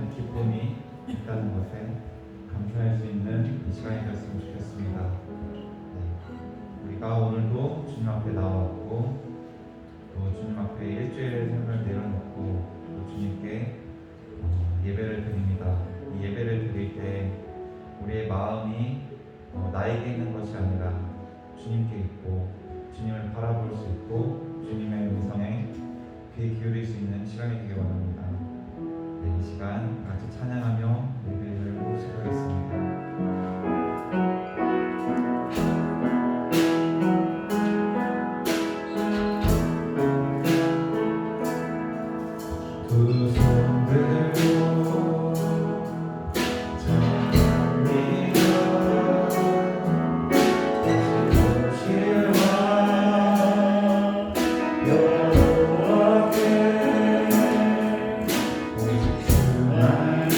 큰 기쁨이 있다는 것에 감사할 수 있는 이 시간이 되었으면 좋겠습니다. 우리가 오늘도 주님 앞에 나왔고 또 주님 앞에 일주일의 삶을 내려놓고 또 주님께 예배를 드립니다. 이 예배를 드릴 때 우리의 마음이 나에게 있는 것이 아니라 주님께 있고 주님을 바라볼 수 있고 주님의 음성에 귀 기울일 수 있는 시간이 되길 원합니다. 이 시간 같이 찬양하며 예배를 시작하겠습니다. 두 손 들고 찬양합니다. 오실 왕 여호와께 오직 주만이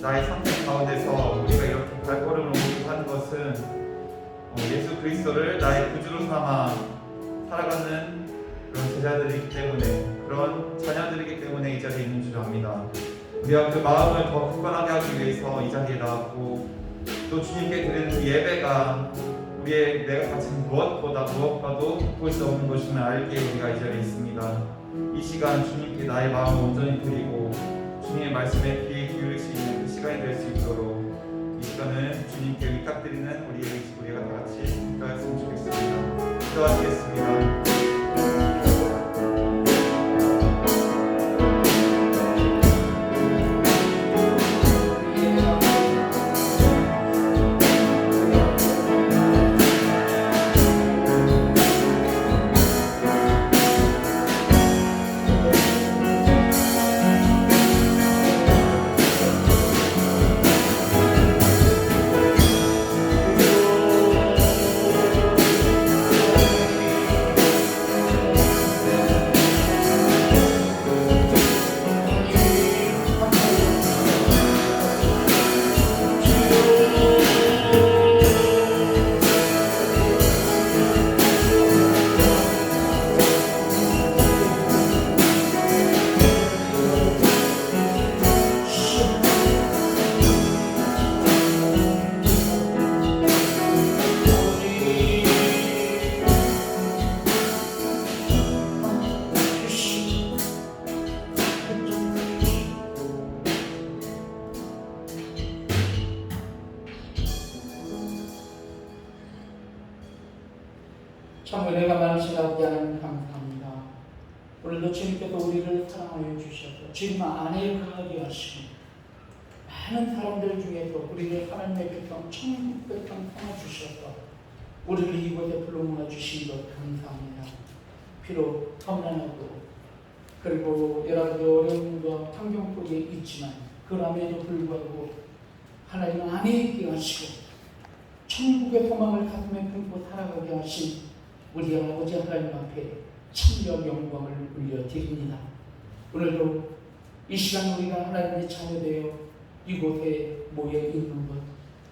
나의 선택 가운데서 우리가 이렇게 발걸음을 옮기고 하는 것은 예수 그리스도를 나의 구주로 삼아 살아가는 그런 제자들이기 때문에, 그런 자녀들이기 때문에 이 자리에 있는 줄 압니다. 우리가 그 마음을 더 굳건하게 하기 위해서 이 자리에 나왔고, 또 주님께 드리는 그 예배가 우리의 내가 가진 무엇과도 볼 수 없는 것임을 알기에 우리가 이 자리에 있습니다. 이 시간 주님께 나의 마음을 온전히 드리고 주님의 말씀에 귀에 기울일 수 있는 그 시간이 될 수 있도록 이 시간을 주님께 위탁드리는 우리가 다 같이 기도했으면 좋겠습니다. 기도하시겠습니다. 참 은혜가 많으신 아버지 하나님 감사합니다. 오늘도 주님께서 우리를 사랑하여 주셔서 주님 안에 거하게 하시고 많은 사람들 중에서 우리를 하나님의 백성 천국 백성 삼아 주셔서 우리를 이곳에 불러 모아 주신 것 감사합니다. 비록 험난하고 그리고 여러 가지 어려움과 환경 속에 있지만 그럼에도 불구하고 하나님 안에 있게 하시고 천국의 소망을 가슴에 품고 살아가게 하신 우리 아버지 하나님 앞에 참여 영광을 올려드립니다. 오늘도 이 시간 우리가 하나님의 자녀되어 이곳에 모여 있는 것,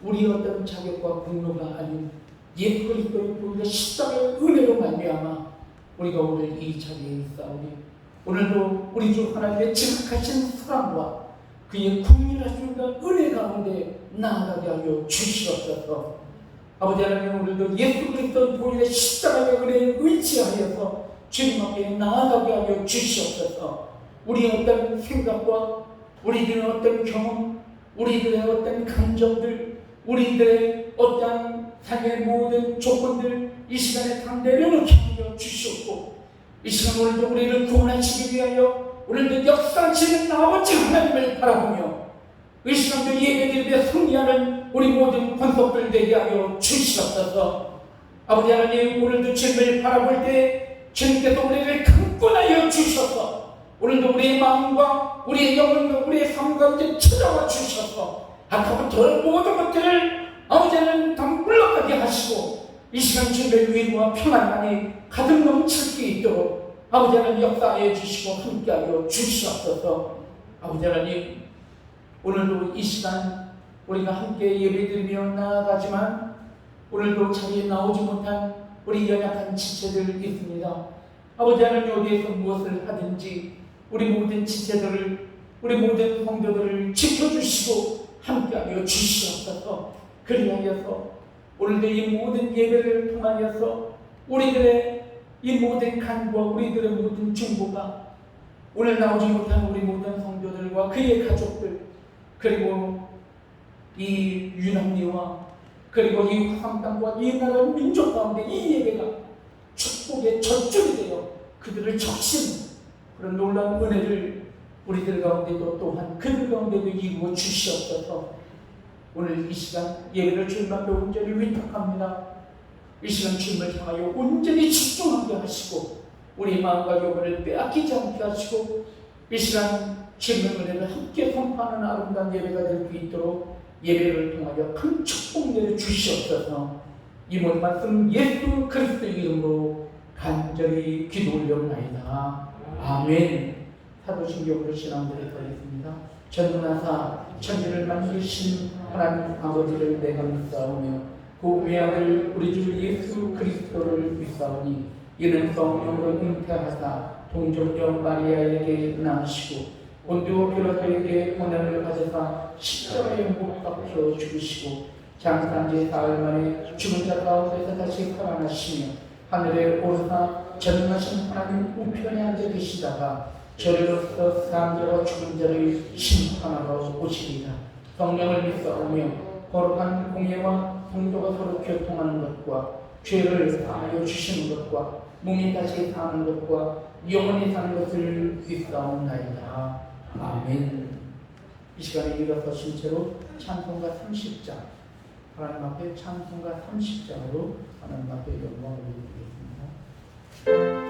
우리 어떤 자격과 공로가 아닌 예수 그리스도의 우리가 십자가의 은혜로 말미암아 우리가 오늘 이 자리에 있사오니 오늘도 우리 주 하나님의 지극하신 사랑과 그의 국민하신 은혜 가운데 나아가게 하여 주시옵소서. 아버지 하나님, 오늘도 예수 그리스도 보일의 십자가의 은혜에 의지하여서 주님 앞에 나아가게 하여 주시옵소서. 우리의 어떤 생각과 우리들의 어떤 경험, 우리들의 어떤 감정들, 우리들의 어떤 삶의 모든 조건들 이 시간에 다 내려놓게 하여 주시옵고, 이 시간 오늘도 우리를 구원하시기 위하여 오늘도 역사하시는 아버지 하나님을 바라보며 이 시간도 예배드리며 승리하는 우리 모든 권속들 되게 하여 주시옵소서. 아버지 하나님, 오늘도 주님을 바라볼 때 주님께서 우리를 강권하여 주셔서 오늘도 우리의 마음과 우리의 영혼과 우리의 삶 가운데 찾아와 주셔서 아까부터 모든 것들을 아버지 하나님 다 물러가게 하시고 이 시간 주님의 위로와 평안만이 가득 넘칠 수 있도록 아버지 하나님 역사하여 주시고 함께하여 주시옵소서. 아버지 하나님, 오늘도 이 시간 우리가 함께 예배드리며 나아가지만 오늘도 자리에 나오지 못한 우리 연약한 지체들 있습니다. 아버지 하나님, 어디에서 무엇을 하든지 우리 모든 지체들을, 우리 모든 성도들을 지켜주시고 함께하여 주시옵소서. 그리하여서 오늘도 이 모든 예배를 통하여서 우리들의 이 모든 간구와 우리들의 모든 중보가 오늘 나오지 못한 우리 모든 성도들과 그의 가족들, 그리고 이 유남리와 그리고 이 황땅과 이 나라 민족 가운데 이 예배가 축복의 젖줄이 되어 그들을 적시는 그런 놀라운 은혜를 우리들 가운데도 또한 그들 가운데도 이루어 주시옵소서. 오늘 이 시간 예배를 주님 앞에 온전히 위탁합니다. 이 시간 주님을 향하여 온전히 집중하게 하시고 우리 마음과 영혼을 빼앗기지 않게 하시고 이 시간 주님의 은혜를 함께 선포하는 아름다운 예배가 될 수 있도록 예배를 통하여 큰 축복 내려 주시옵소서. 이 모든 말씀 예수 그리스도 이름으로 간절히 기도 올려옵나이다. 아멘. 사도신경으로 신앙 고백하겠습니다. 전능하사 천지를 만드신 하나님 아버지를 내가 믿사오며 그 외아들 우리 주 예수 그리스도를 믿사오니 이는 성령으로 잉태하사 동정녀 마리아에게 낳으시고 본디오 빌라도에게 고난을 받으사 십자가에 못 박혀 죽으시고 장사한 지 사흘 만에 죽은 자 가운데서 다시 살아나시며 하늘에 오르사 전능하신 하나님 우편에 앉아 계시다가 저리로서 사람들과 죽은 자를 심판하러 오시리라. 성령을 믿사오며 거룩한 공예와 성도가 서로 교통하는 것과 죄를 사하여 주시는 것과 몸이 다시 사는 것과 영원히 사는 것을 믿사옵나이다. 아멘. 이 시간에 일어서신 채로 찬송가 30장 하나님 앞에 찬송가 30장으로 하나님 앞에 영광을 드리겠습니다.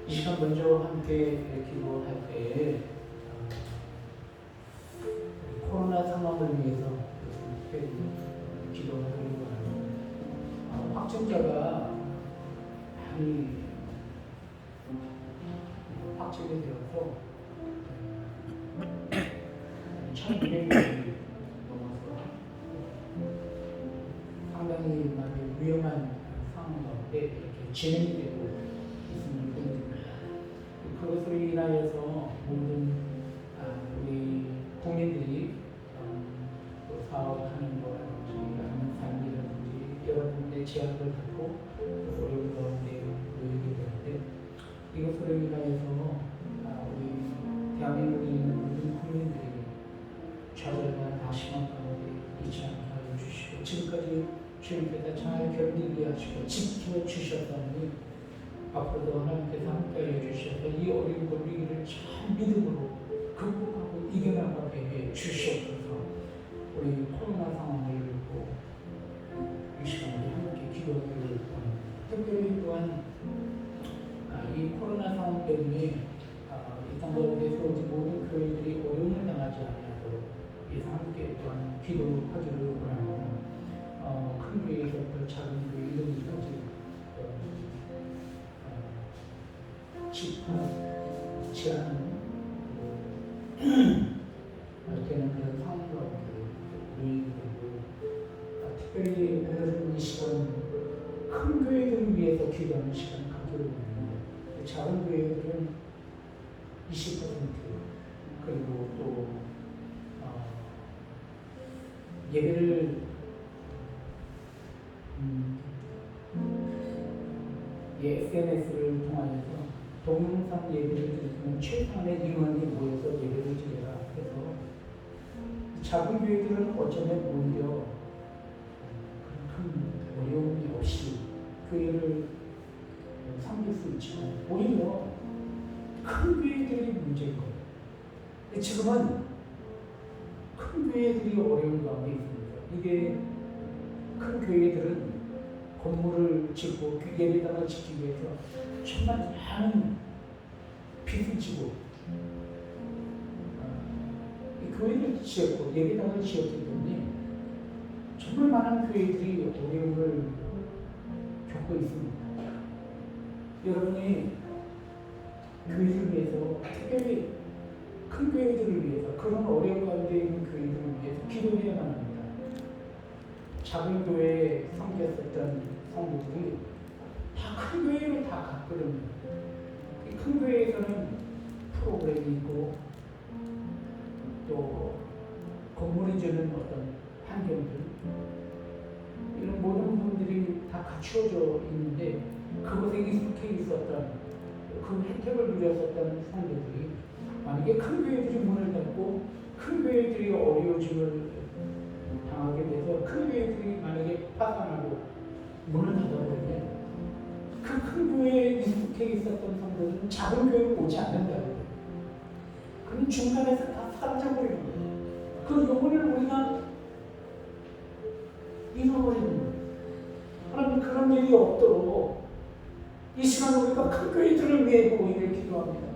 이 시간 먼저 함께 기도할 때에 코로나 상황을 위해서 특별히 기도하기로 합니다. 확진자가 많이 확진이 되어서 1,200명이 넘어서 상당히 많이 위험한 상황 가운데 이렇게 진행이 되고 있음을 보입니다. 그것으로 인하여서 모든 우리 국민들이 또 사업하는 거라든지 아니면 삶이라든지 여러 군데 제약을 받고 어려운 가운데 놓이게 되는데 이것으로 인하여서 우리 대한민국에 있는 모든 국민들이 좌절과 낙심한 가운데 있지 않게 하여 주시고 지금까지 주님께서 잘 견디게 하시고 지켜주셨다니 앞으로도 하나님께서 함께하여 주셔서 이 어려운 위기를 잘 믿음으로 극복하고 이겨나가게 해 주시옵소서. 우리 코로나 상황을 보고 이 시간에 함께 기도하기를 원합니다. 특별히 또한 이 코로나 상황 때문에 이 땅 가운데서 모든 교회들이 어려움을 당하지 않도록 이상 함께 또한 기도하기를 원합니다. 큰 교회에서부터 작은 교회 이름까지 집합지 않은 되는 그런 상황 가운데 놓이게 되고 특별히 오늘은 이 시간 큰 교회들을 위해서 기도하는 시간을 갖기로 합니다. 작은 교회들은 20% 그리고 또 예배를 SNS를 통하여서 동영상 예배를 드리면 최소한의 인원이 모여서 예배를 드려라 해서 작은 교회들은 어쩌면 오히려 큰 어려움이 없이 교회를 섬길 수 있지만 오히려 큰 교회들이 문제인 거예요. 지금은 큰 교회들이 어려운 가운데 있습니다. 이게 큰 교회들은 건물을 짓고 예배당을 짓기 위해서 정말 많은 빚을 지고 이 교회를 지었고 예배당을 지었기 때문에 정말 많은 교회들이 어려움을 겪고 있습니다. 여러분이 교회를 위해서 특별히 큰 교회들을 위해서 그런 어려움 가운데 있는 교회들을 위해서 기도해야만 합니다. 작은 교회에 섬겼었던 성도들이 다 큰 교회로 다 갔거든요. 큰 교회에서는 프로그램이 있고 또 건물이 주는 어떤 환경들 이런 모든 부분들이 다 갖추어져 있는데 그것에 익숙해 있었던 그 혜택을 누렸었던 성도들이 만약에 큰 교회들이 문을 닫고 큰 교회들이 어려워짐을 당하게 돼서 큰 교회들이 만약에 파산하고 문을 닫아버리면 그 큰 교회에 익숙해 있었던 성도들은 작은 교회로 오지 않는다는 거예요. 그럼 중간에서 다 사라져버리는 거예요. 그 영혼을 우리가 잃어버리는 거예요. 하나님 그런 일이 없도록 이 시간 우리가 큰 교회들을 위해 오히려 기도합니다.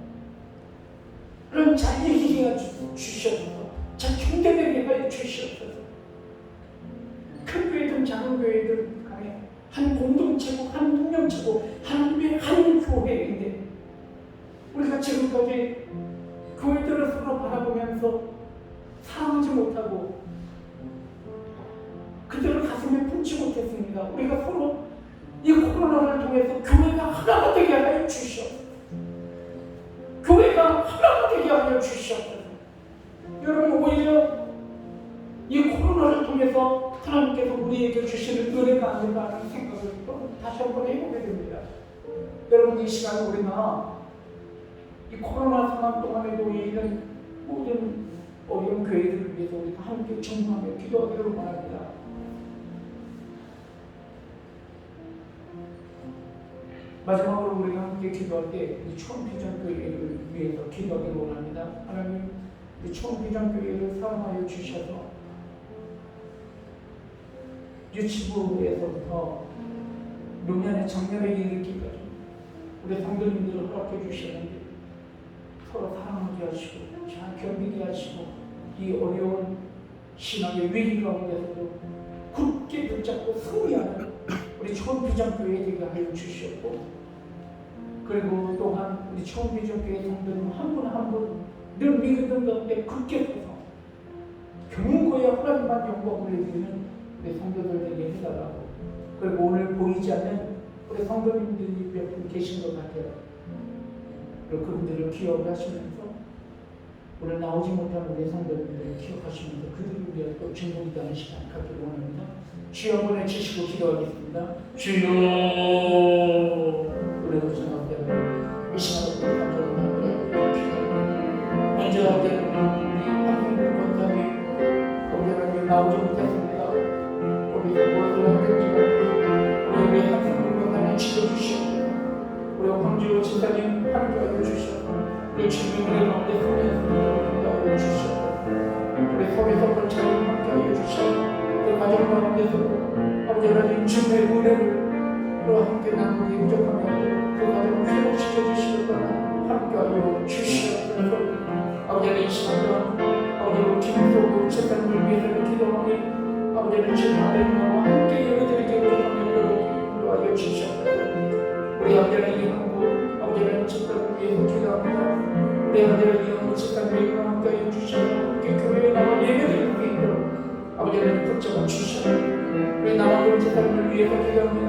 그럼 잘 얘기해 주셔서 잘 경계되게 해 주시옵소서. 큰 교회든 작은 교회든 간에 한 공동체고 한 동명체고 하나님의 한 교회인데 우리가 지금까지 교회들을 서로 바라보면서 사랑하지 못하고 그들을 가슴에 품지 못했습니다. 우리가 서로 이 코로나를 통해서 교회가 하나가 되게 하여 주시옵소서. 교회가 하나가 되게 하여 주시옵소서. 여러분 오히려 이 코로나를 통해서 하나님께서 우리에게 주시는 은혜가 아닌가 하는 생각을 또 다시 한번 해보게 됩니다. 여러분 이 시간 우리가 이 코로나 상황 동안에도 이런 모든 어려운 교회들을 위해서 우리가 함께 중보하며 기도하기를 원합니다. 마지막으로 우리가 함께 기도할 때 이 초원비전교회를 위해서 기도하기를 원합니다. 하나님 이 초원비전교회를 사랑하여 주셔서 유치부에서부터 노년의 정년에 이르기까지 우리 성도님들을 허락해 주셨는데 서로 사랑하게 하시고 잘 견디게 하시고 이 어려운 신앙의 위기 가운데서도 굳게 붙잡고 승리하는 우리 초원비전교회 되게 하여 주셨고, 그리고 또한 우리 초원비전교회 성도님 한 분 한 분 늘 믿음 가운데 굳게 서서 경고의 하나님만 영광을 드리는 우리 성도들에게 해달라고, 그리고 오늘 보이지 않는 우리 성도님들이 몇 분 계신 것 같아요. 그리고 그분들을 기억하시면서 오늘 나오지 못한 우리 성도님들을 기억하시면서 그들을 위해 또 중보기도하는 시간 갖기를 원합니다. 주여 한번 해주시고 기도하겠습니다. 주여, 우리 구성하게 이 시간을 감사합니다. 먼저 우리 한국을 건담이 우리가 나오지 못했습니다. 우리 무엇을 하든지 우리 한국을 건담이 지켜주시고, 우리 황주 집사님 함께하여 주시고, 우리 주민들의 가운데 함께하여 주시고, 우리 서비서 권차님 함께하여 주시고, 그 가정 가운데서 아버지 하나님 주님의 은혜를 또 함께 나누기 부족하며 그 가정을 회복시켜 주시고 함께하여 주시옵소서. 아버지 하나님 이 시간도 아버지 김석우 집사님을 위해서 기도하니 아버지 하나님 주님 하나님과 함께 예배드리게 부족하며 인도하여 주시옵소서. 우리 아버지 하나님 이 한국 아버지 하나님 집사님을 위해서 기도합니다. 우리 아버지 하나님 이 한국 집사님과 함께하여 주시고 함께 교회에 나와 예배드리게 있도록 아버지 하나님 붙잡아 주시옵소서. 우리 남아공 집사님을 위해서 기도합니다.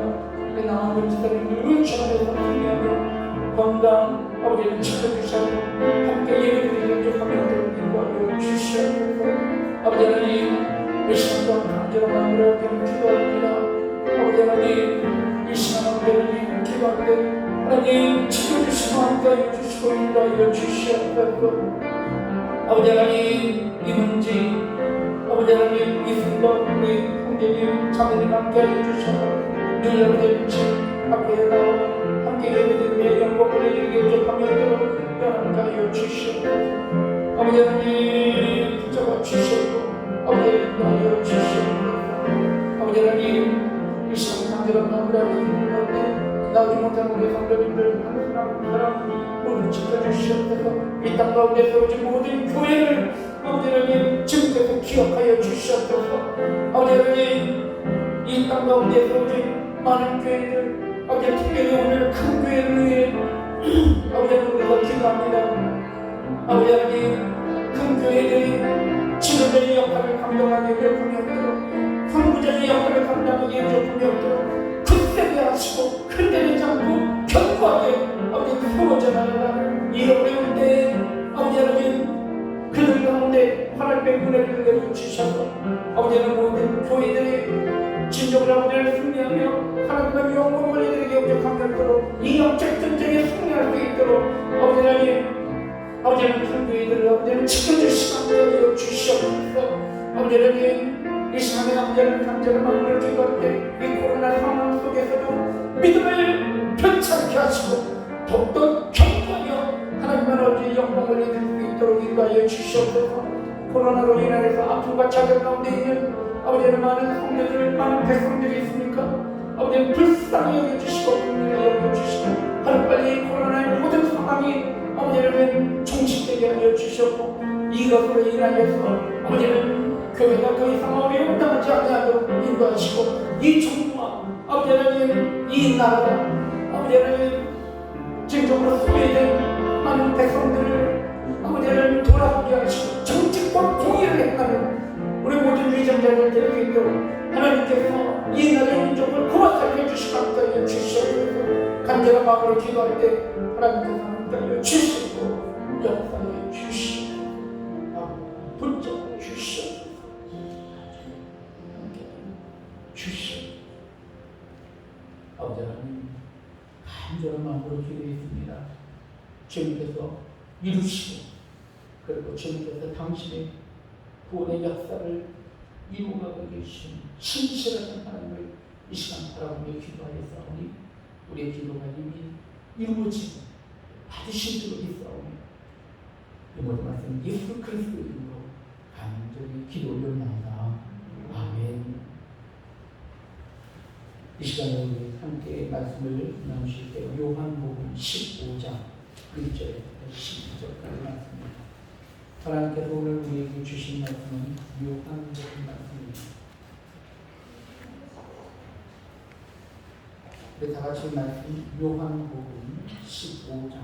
우리 남아공 집사님을 의지하면서 승리하며 건강 아버지 하나님 지켜주시고 함께 예배드리게 부족하며 인도하여 주시옵소서. 아버지 하나님 이 시간도 간절한 마음으로 기도합니다. 아버지 하나님 이 시간 하나님 기도하는데 하나님 지켜주시고 함께하여 주시고 인도하여 주시옵소서. 아버지 하나님 이 문제 아버지 하나님 이 순간 우리 형제님 자매님 함께하여 주셔서 늘 여러분의 앞에 나와 함께 예배드리며 영광을 드리게 부족하며 함께하여 주시옵소서. 아버지 하나님 붙잡아 주시옵고 아버지 하나님 주시옵소서. 아버지 하나님 이 시간 간절한 마음으로 기도하는데 나오지 못한 우리 성도님들 한 사람 모두 지켜주시옵소서. 이 땅 가운데서 오직 모든 교회를 아버지 하나님 지금까지 기억하여 주시옵소서. 아버지 하나님 이 땅 가운데서 오직 많은 교회들 아버지 특별히 오늘 큰 교회를 위해 아버지 하나님 우리가 기도합니다. 아버지 하나님 큰 교회들이 지도자의 역할을 감당하게 되었으며 없도록 선구자의 역할을 감당하게 되었으며 없도록 굳세게 하시고 흔들리지 않고 견고하게 아버지 세워져 나가라. 이 어려운 때에 아버지 하나님 그들 가운데 하나님의 은혜를 내려주셔서 아버지 하나님 모든 교회들이 진정을 아버지를 승리하며 하나님의 영광을 이들에게 부족함으로 이 영적 전쟁에 승리할 수 있도록 아버지 하나님 아버지 하나님 큰 교회들을 아버지 하나님 지켜주시고 함께하여 주시옵소서. 아버지 하나님 이 시간에 아버지는 간절한 마음을 기도할 때 이 코로나 상황 속에서도 믿음을 편찮게 하시고 더욱더 견고하여 하나님만 어찌 영광을 이룰 수 있도록 인도하여 주시옵소서. 코로나로 인해서 아픔과 자격 가운데 있는 아버지는 많은 성도들 많은 백성들이 있으니까 아버지는 불쌍히 여겨주시고 긍휼히 여겨주시고 하루빨리 코로나의 모든 상황이 아버지는 종식되게 하여 주셨고 이것으로 인하여서 아버지는 교회가 더 이상 어려움 당하지 않도록 인도하시고 이 정부와 아버지 하나님 이 나라가 아버지 하나님 진정으로 소외된 많은 백성들을 아버지 하나님 돌아보게 하시고 정직과 공의를 행하는 우리 모든 위정자들 되게 있도록 하나님께서 이 나라의 민족을 구원하게 해주시고 함께하여 주시옵소서. 간절한 마음으로 기도할 때 하나님께서 함께하여 주시고 역사해 주시고 붙잡아 주시옵소서. 주시옵소서. 아버지 하나님 간절한 마음으로 기도했습니다. 주님께서 이루시고 그리고 주님께서 당신의 구원의 역사를 이루어가고 계신 신실하신 하나님을 이 시간 바라보며 기도하였사오니 우리의 기도가 이미 이루어지고 받으신 대로 있사오니 이 모든 말씀 예수 그리스도의 이름으로 간절히 기도 올려나오다. 아멘. 이 시간에 우리 함께 말씀을 나누실 때 요한복음 15장 1절에서 12절까지 말씀입니다. 하나님께서 오늘 우리에게 주신 말씀은 요한 말씀입니다. 우리 다 같이 말씀 요한복음 15장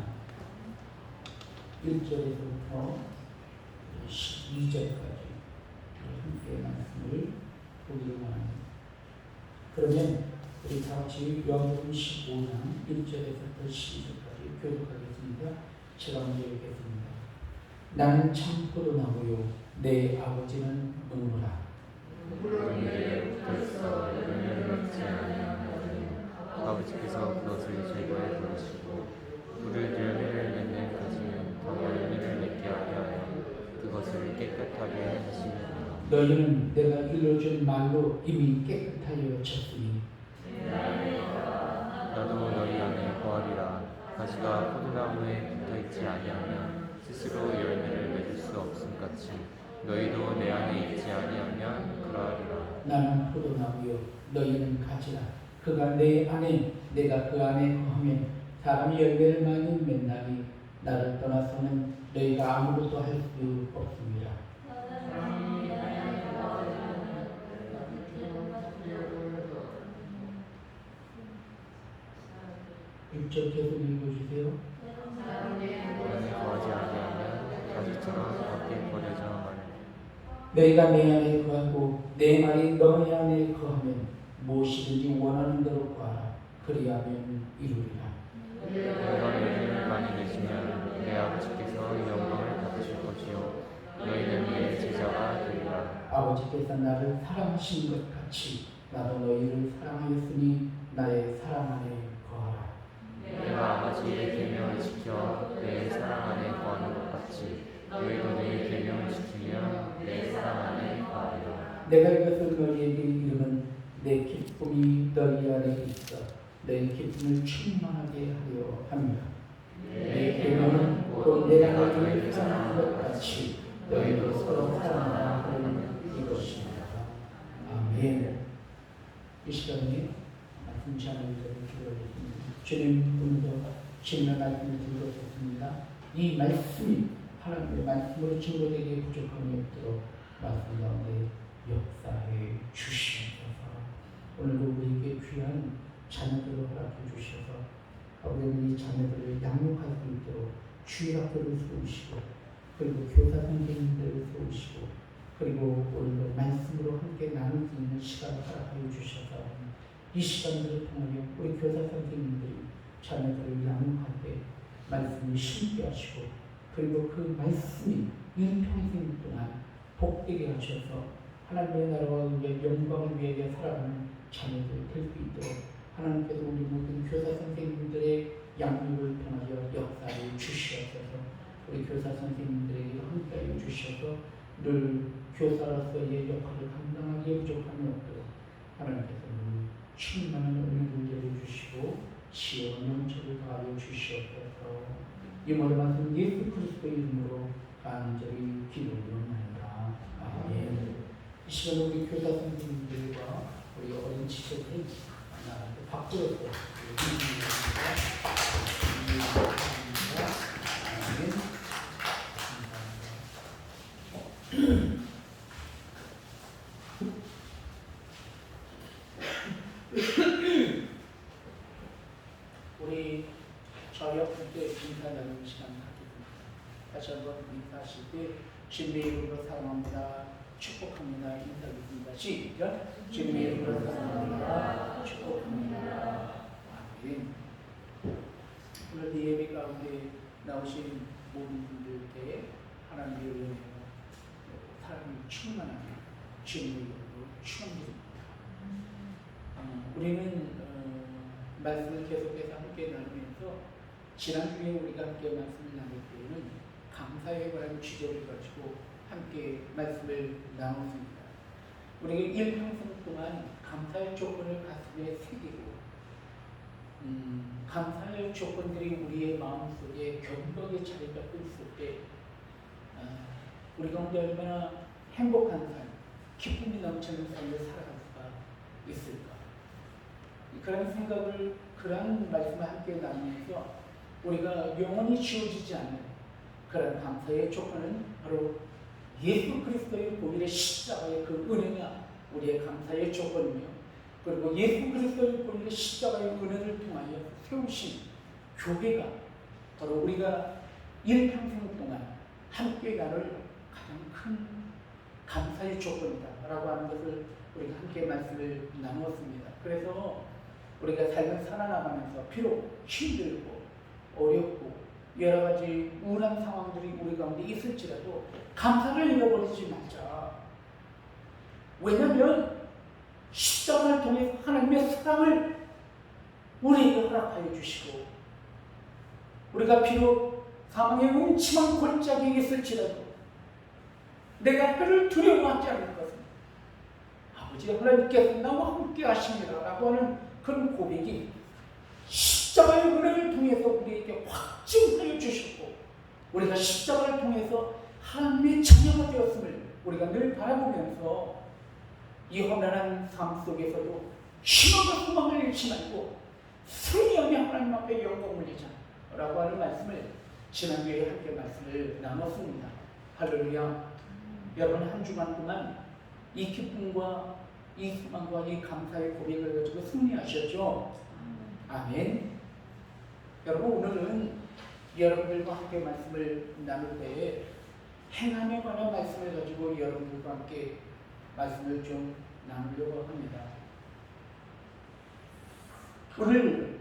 1절에서부터 12절까지 함께 말씀을 보기를 원합니다. 그러면 우리 다 같이 요한복음 15장 1절에서부터 12절까지 교독하겠습니다. 제가 먼저 읽겠습니다. 나는 참 포도나무요 내 아버지는 농부라. 아버지께서 그것을 즐거이 부르시고 그를 열매를 맺는 가지는 더 열매를 맺게 하여 그것을 깨끗하게 하시느니라. 너희는 내가 일러준 말로 이미 깨끗하여 졌으니 나도 너희 안에 거하리라. 가지가 포도나무에 붙어있지 아니하면 스스로 열매를 맺을 수 없음 같이 너희도 내 안에 있지 아니하면 그러하리라. 나는 포도나무요 너희는 가지라. 그가 내 안에 내가 그 안에 거하면 사람이 열매를 많이 맺나니 나를 떠나서는 너희가 아무것도 할 수 없습니다. 일절 계속 읽어주세요. 안에 거하지 아니하면 가지처럼 밖에 버려져 마는. 너희가 내 안에 거하고 내 말이 너희 안에 거하면 무엇이든지 원하는 대로 구하라. 그리하면 이루리라. 너희가 열매를 많이 맺으면 내 아버지께서 영광을 받으실 것이요 너희는 내 제자가 되리라. 아버지께서 나를 사랑하신 것 같이 나도 너희를 사랑하였으니 나의 사랑 안에 거하라. 내가 아버지의 계명을 지켜 내 사랑 안에 거하는 것 같이 너희도 내 계명을 지키면 내 사랑 안에 거하리라. 내가 이것을 너희에게 이르면 내 기쁨이 너희 안에 있어 너희 기쁨을 충만하게 하려 합니다. 내 계명은 곧 내가 너희를 사랑한 것 같이 너희도 서로 사랑하라 하는 이것입니다. 아멘. 이 시간에 말씀 자녀들을 기도하겠습니다. 주님 오늘도 주님의 말씀을 들으셨습니다. 이 말씀이 하나님의 말씀으로 증거되기에 부족함이 없도록 말씀 가운데 역사해 주시옵소서. 오늘도 우리에게 귀한 자녀들을 허락해 주셔서 아버지는 이 자녀들을 양육할 수 있도록 주일학교를 세우시고 그리고 교사 선생님들을 세우시고 그리고 오늘도 말씀으로 함께 나눌 수 있는 시간을 허락하여 주셔서 이 시간들을 통하여 우리 교사 선생님들이 자녀들을 양육할 때 말씀을 심게 하시고 그리고 그 말씀이 일평생 동안 복되게 하셔서 하나님의 나라와 우리의 영광을 위해 살아가는 자녀들 될 수 있도록 하나님께서 우리 모든 교사 선생님들의 양육을 통하여 역사를 주시옵소서. 우리 교사 선생님들에게 함께하여 주셔서 늘 교사로서의 역할을 감당하기에 부족함이 없도록 하나님께서 충만한 은혜를 내려주시고 시험 영처를 더하여 주시옵소서. 이 모든 말씀 예수 그리스도의 이름으로 간절히 기도하옵나이다. 아멘. 이 시간 우리 교사 선생님들과 우리 어린 지체들이 밖으로 우리 저희 함께 인사 나누는 시간 갖겠습니다. 다시 한번 인사하실 때 주님의 이름으로 사랑합니다. 축복합니다. 인사드립니다. 시작. 주님의 이름으로 사랑합니다. 축복합니다. 아멘. 오늘 이 예배 가운데 나오신 모든 분들께 하나님의 은혜로 사랑이 충만하게 주님의 이름으로 축원드립니다. 우리는 말씀을 계속해서 함께 나누면서 지난주에 우리가 함께 말씀을 나눌 때에는 감사에 관한 주제를 가지고 함께 말씀을 나눴습니다. 우리가 일평생 동안 감사의 조건을 가슴에 새기고 감사의 조건들이 우리의 마음속에 격하게 자리 잡고 있을 때 우리 가운데 얼마나 행복한 삶, 기쁨이 넘치는 삶을 살아갈 수가 있을까. 그런 생각을, 그런 말씀을 함께 나누면서 우리가 영원히 지워지지 않는 그런 감사의 조건은 바로 예수 그리스도의 보일의 십자가의 그 은혜가 우리의 감사의 조건이며, 그리고 예수 그리스도의 보일의 십자가의 은혜를 통하여 세우신 교회가 바로 우리가 일평생 동안 함께 나눌 가장 큰 감사의 조건이다 라고 하는 것을 우리가 함께 말씀을 나누었습니다. 그래서 우리가 삶을 살아나가면서 비록 힘들고 어렵고 여러 가지 우울한 상황들이 우리 가운데 있을지라도 감사를 잃어버리지 말자. 왜냐하면 십자가를 통해 하나님의 사랑을 우리에게 허락하여 주시고, 우리가 비록 사망의 음침한 골짜기에 있을지라도 내가 해를 두려워하지 않을 것은 아버지 하나님께서 나와 함께 하십니다 라고 하는 그런 고백이 십자가의 은혜를 통해서 우리에게 확증하여 주셨고, 우리가 십자가를 통해서 하나님의 자녀가 되었음을 우리가 늘 바라보면서 이 험난한 삶 속에서도 희망과 소망을 잃지 말고 승리하며 하나님 앞에 영광을 올리자 라고 하는 말씀을 지난주에 함께 말씀을 나눴습니다. 할렐루야. 여러분 한 주간 동안 이 기쁨과 이 소망과 이 감사의 고백을 가지고 승리하셨죠? 아멘. 여러분 오늘은 여러분들과 함께 말씀을 나눌 때에 행함에 관한 말씀을 가지고 여러분들과 함께 말씀을 좀 나누려고 합니다. 오늘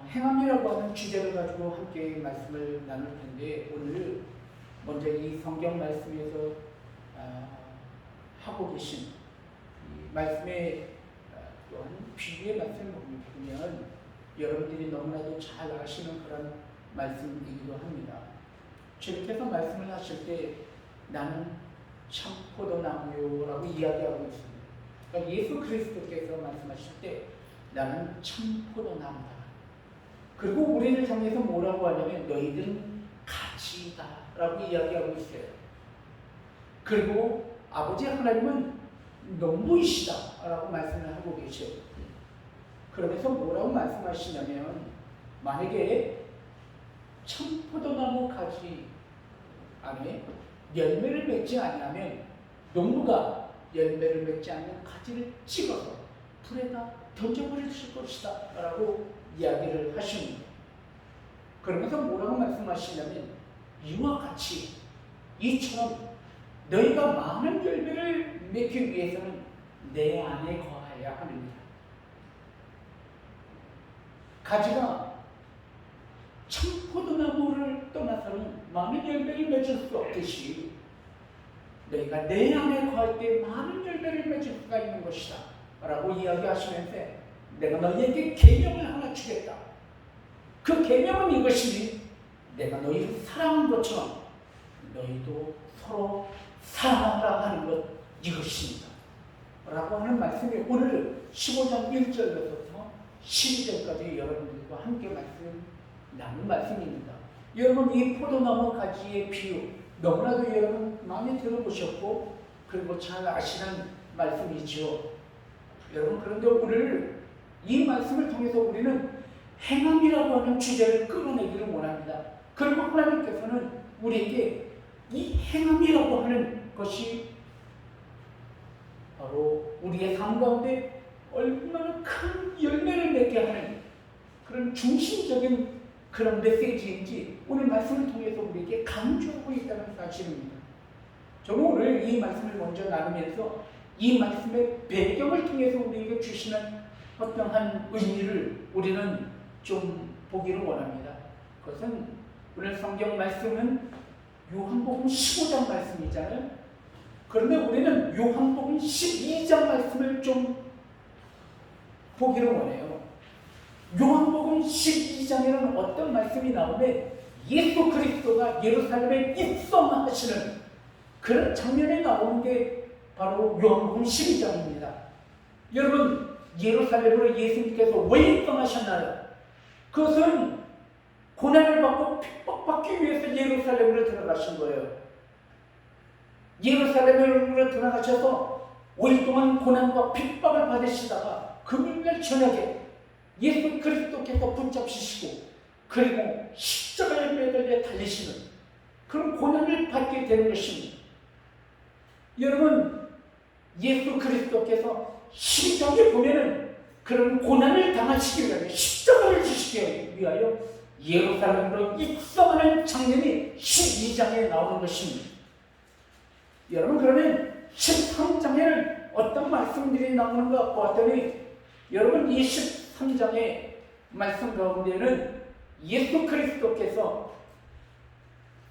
행함이라고 하는 주제를 가지고 함께 말씀을 나눌 텐데, 오늘 먼저 이 성경 말씀에서 하고 계신 이 말씀의 또한 비유의 말씀을 보면 여러분들이 너무나도 잘 아시는 그런 말씀이기도 합니다. 주님께서 말씀을 하실 때 나는 참 포도나무요라고 이야기하고 있습니다. 그러니까 예수 그리스도께서 말씀하실 때 나는 참 포도나무다. 그리고 우리를 향해서 뭐라고 하냐면 너희들은 가지다 라고 이야기하고 있어요. 그리고 아버지 하나님은 농부이시다 라고 말씀을 하고 계셔요. 그러면서 뭐라고 말씀하시냐면, 만약에 참포도나무 가지 안에 열매를 맺지 않으면 농부가 열매를 맺지 않는 가지를 찍어서 불에다 던져버릴 것이다 라고 이야기를 하십니다. 그러면서 뭐라고 말씀하시냐면, 이와 같이 이처럼 너희가 많은 열매를 맺기 위해서는 내 안에 거하여야 합니다. 가지가 참포도나무를 떠나서는 많은 열매를 맺을 수 없듯이 너희가 내 안에 거할 때 많은 열매를 맺을 수가 있는 것이다 라고 이야기하시면서 내가 너희에게 계명을 하나 주겠다. 그 계명은 이것이니 내가 너희를 사랑한 것처럼 너희도 서로 사랑하라 하는 것 이것입니다 라고 하는 말씀이 오늘 15장 1절부터 12절까지 여러분들과 함께 말씀 나눈 말씀입니다. 여러분 이 포도나무 가지의 비유 너무나도 여러분 많이 들어보셨고 그리고 잘 아시는 말씀이죠. 여러분 그런데 오늘 이 말씀을 통해서 우리는 행함이라고 하는 주제를 끌어내기를 원합니다. 그리고 하나님께서는 우리에게 이 행함이라고 하는 것이 바로 우리의 삶 가운데 얼마나 큰 열매를 맺게 하는 그런 중심적인 그런 메시지인지 오늘 말씀을 통해서 우리에게 강조하고 있다는 사실입니다. 저는 오늘 이 말씀을 먼저 나누면서 이 말씀의 배경을 통해서 우리에게 주시는 어떠한 의미를 우리는 좀 보기를 원합니다. 그것은 오늘 성경 말씀은 요한복음 15장 말씀이잖아요. 그런데 우리는 요한복음 12장 말씀을 좀 보기를 원해요. 요한복음 12장에는 어떤 말씀이 나오는데 예수 그리스도가 예루살렘에 입성하시는 그런 장면에 나오는 게 바로 요한복음 12장입니다. 여러분 예루살렘으로 예수님께서 왜 입성하셨나요? 그것은 고난을 받고 핍박받기 위해서 예루살렘으로 들어가신 거예요. 예루살렘으로 들어가셔서 5일 동안 고난과 핍박을 받으시다가 금요일날 저녁에 예수 그리스도께서 붙잡히시고 그리고 십자가에 매달려 달리시는 그런 고난을 받게 되는 것입니다. 여러분, 예수 그리스도께서 심정에 보면은 그런 고난을 당하시기 위하여 십자가를 지시기 위하여 예루살렘으로 입성하는 장면이 12장에 나오는 것입니다. 여러분, 그러면 13장에는 어떤 말씀들이 나오는가 보았더니 여러분, 23장의 말씀 가운데는 예수 그리스도께서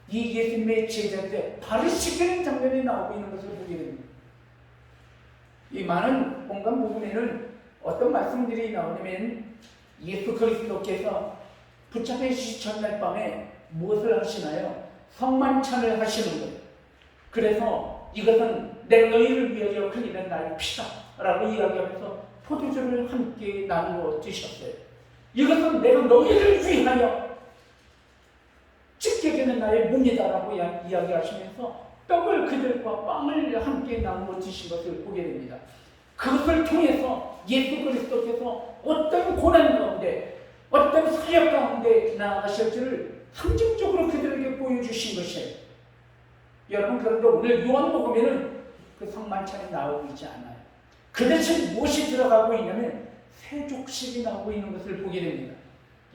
이 예수님의 제자들의 발을 씻기는 장면이 나오고 있는 것을 보게 됩니다. 이 많은 본강 부분에는 어떤 말씀들이 나오냐면 예수 그리스도께서 붙잡히시 전날 밤에 무엇을 하시나요? 성만찬을 하시는 거예요. 그래서 이것은 내 너희를 위하여 흘리는 나의 피다 라고 이야기하면서 포도주를 함께 나누어 드셨어요. 이것은 내가 너희를 위하여 찢겨지는 나의 몸이다 라고 이야기하시면서 떡을 그들과 빵을 함께 나누어 드신 것을 보게 됩니다. 그것을 통해서 예수 그리스도께서 어떤 고난 가운데 어떤 사역 가운데 나아가실지를 상징적으로 그들에게 보여주신 것이에요. 여러분, 그런데 오늘 요한복음에는 그 성만찬이 나오고 있지 않아요. 그 대신 무엇이 들어가고 있냐면 세족식이 나오고 있는 것을 보게 됩니다.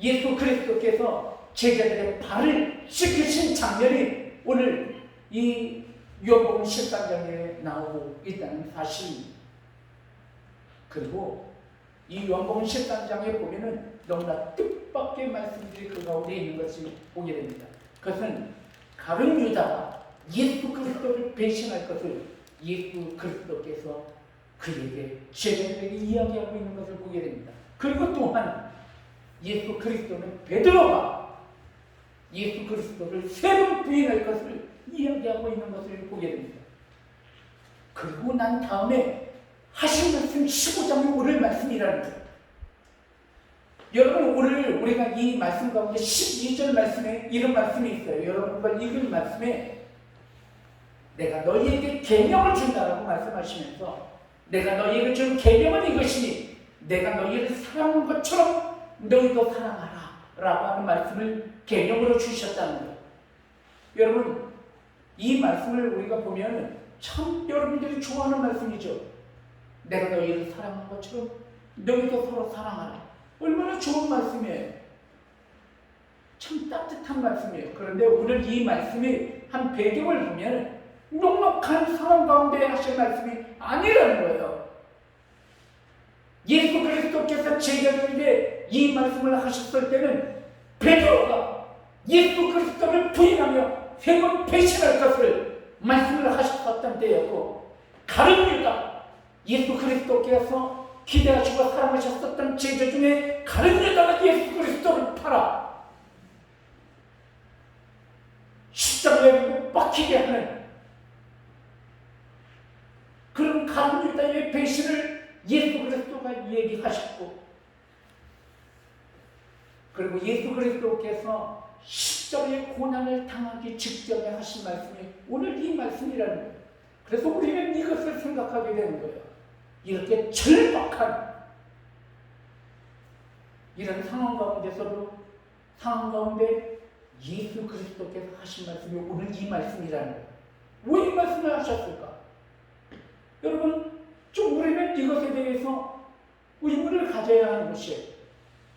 예수 그리스도께서 제자들의 발을 씻기신 장면이 오늘 이 요한복음 13장에 나오고 있다는 사실입니다. 그리고 이 요한복음 13장에 보면은 너무나 뜻밖의 말씀들이 그 가운데 있는 것을 보게 됩니다. 그것은 가룟 유다가 예수 그리스도를 배신할 것을 예수 그리스도께서 그에게 제자들에게 이야기하고 있는 것을 보게 됩니다. 그리고 또한 예수 그리스도는 베드로가 예수 그리스도를 세 번 부인할 것을 이야기하고 있는 것을 보게 됩니다. 그리고 난 다음에 하신 말씀 15장에 오를 말씀이라는 거예요. 여러분, 오늘 우리가 이 말씀 가운데 12절 말씀에 이런 말씀이 있어요. 여러분과 읽은 말씀에 내가 너희에게 계명을 준다라고 말씀하시면서 내가 너희에게 준 계명은 이것이니 내가 너희를 사랑하는 것처럼 너희도 사랑하라 라고 하는 말씀을 계명으로 주셨다는 거예요. 여러분, 이 말씀을 우리가 보면 참 여러분들이 좋아하는 말씀이죠. 내가 너희를 사랑하는 것처럼 너희도 서로 사랑하라. 얼마나 좋은 말씀이에요. 참 따뜻한 말씀이에요. 그런데 오늘 이 말씀이 한 배경을 보면 녹록한 상황 가운데 하신 말씀이 아니라는 거예요. 예수 그리스도께서 제자들에게 이 말씀을 하셨을 때는 베드로가 예수 그리스도를 부인하며 세 번 배신할 것을 말씀을 하셨던 때였고, 가룟 유다, 예수 그리스도께서 기대하시고 사랑하셨던 제자 중에 가룟 유다가 예수 그리스도를 팔아 십자가에 못 박히게 하는 그런 가룟 유다의 배신을 예수 그리스도가 얘기하셨고, 그리고 예수 그리스도께서 십자가의 고난을 당하기 직전에 하신 말씀이 오늘 이 말씀이라는 거예요. 그래서 우리는 이것을 생각하게 되는 거예요. 이렇게 절박한 이런 상황 가운데 예수 그리스도께서 하신 말씀이 오늘 이 말씀이라는 거예요. 왜 이 말씀을 하셨을까? 여러분, 좀 우리는 이것에 대해서 의문을 가져야 하는 것이에요.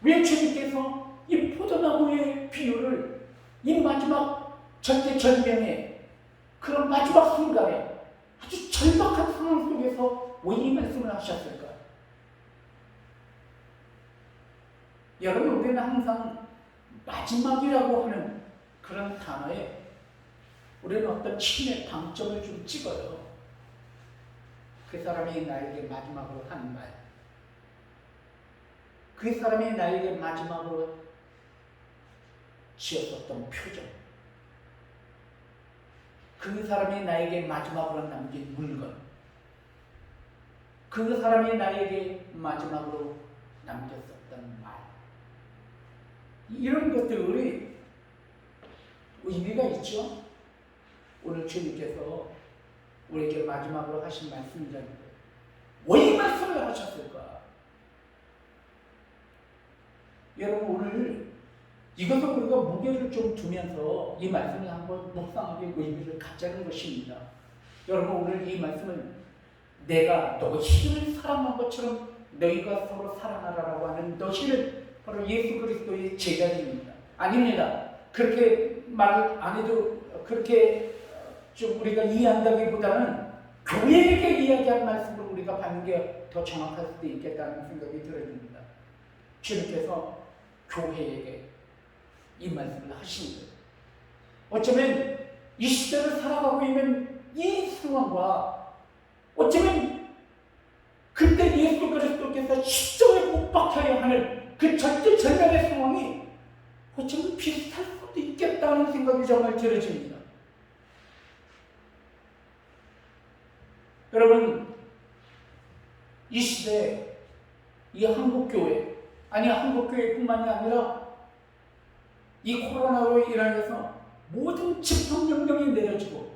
왜 주님께서 이 포도나무의 비유를 이 마지막 절대절명의 그런 마지막 순간에 아주 절박한 상황 속에서 왜 이 말씀을 하셨을까? 여러분, 우리는 항상 마지막이라고 하는 그런 단어에 우리는 어떤 침의 방점을 좀 찍어요. 그 사람이 나에게 마지막으로 한 말, 그 사람이 나에게 마지막으로 지었었던 표정, 그 사람이 나에게 마지막으로 남긴 물건, 그 사람이 나에게 마지막으로 남겼었던 말, 이런 것들이 의미가 있죠. 오늘 주님께서 우리에게 마지막으로 하신 말씀이라는 거예요. 왜 이 말씀을 하셨을까? 여러분, 오늘 이것을 우리가 무게를 좀 두면서 이 말씀을 한번 묵상하게 의미를 갖자는 것입니다. 여러분, 오늘 이 말씀은 내가 너희를 사랑한 것처럼 너희가 서로 사랑하라라고 하는 너희는 바로 예수 그리스도의 제자입니다. 아닙니다. 그렇게 말 안 해도 그렇게 좀 우리가 이해한다기보다는 교회에게 이야기한 말씀을 우리가 받는 게 더 정확할 수도 있겠다는 생각이 들어집니다. 주님께서 교회에게 이 말씀을 하신 거예요. 어쩌면 이 시대를 살아가고 있는 이 상황과 어쩌면 그때 예수 그리스도께서 십자가에 못 박혀야 하는 그 절대절명의 상황이 어쩌면 비슷할 수도 있겠다는 생각이 정말 들어집니다. 여러분, 이 시대에 이 한국교회, 아니 한국교회뿐만이 아니라 이 코로나로 인하여서 모든 집합명령이 내려지고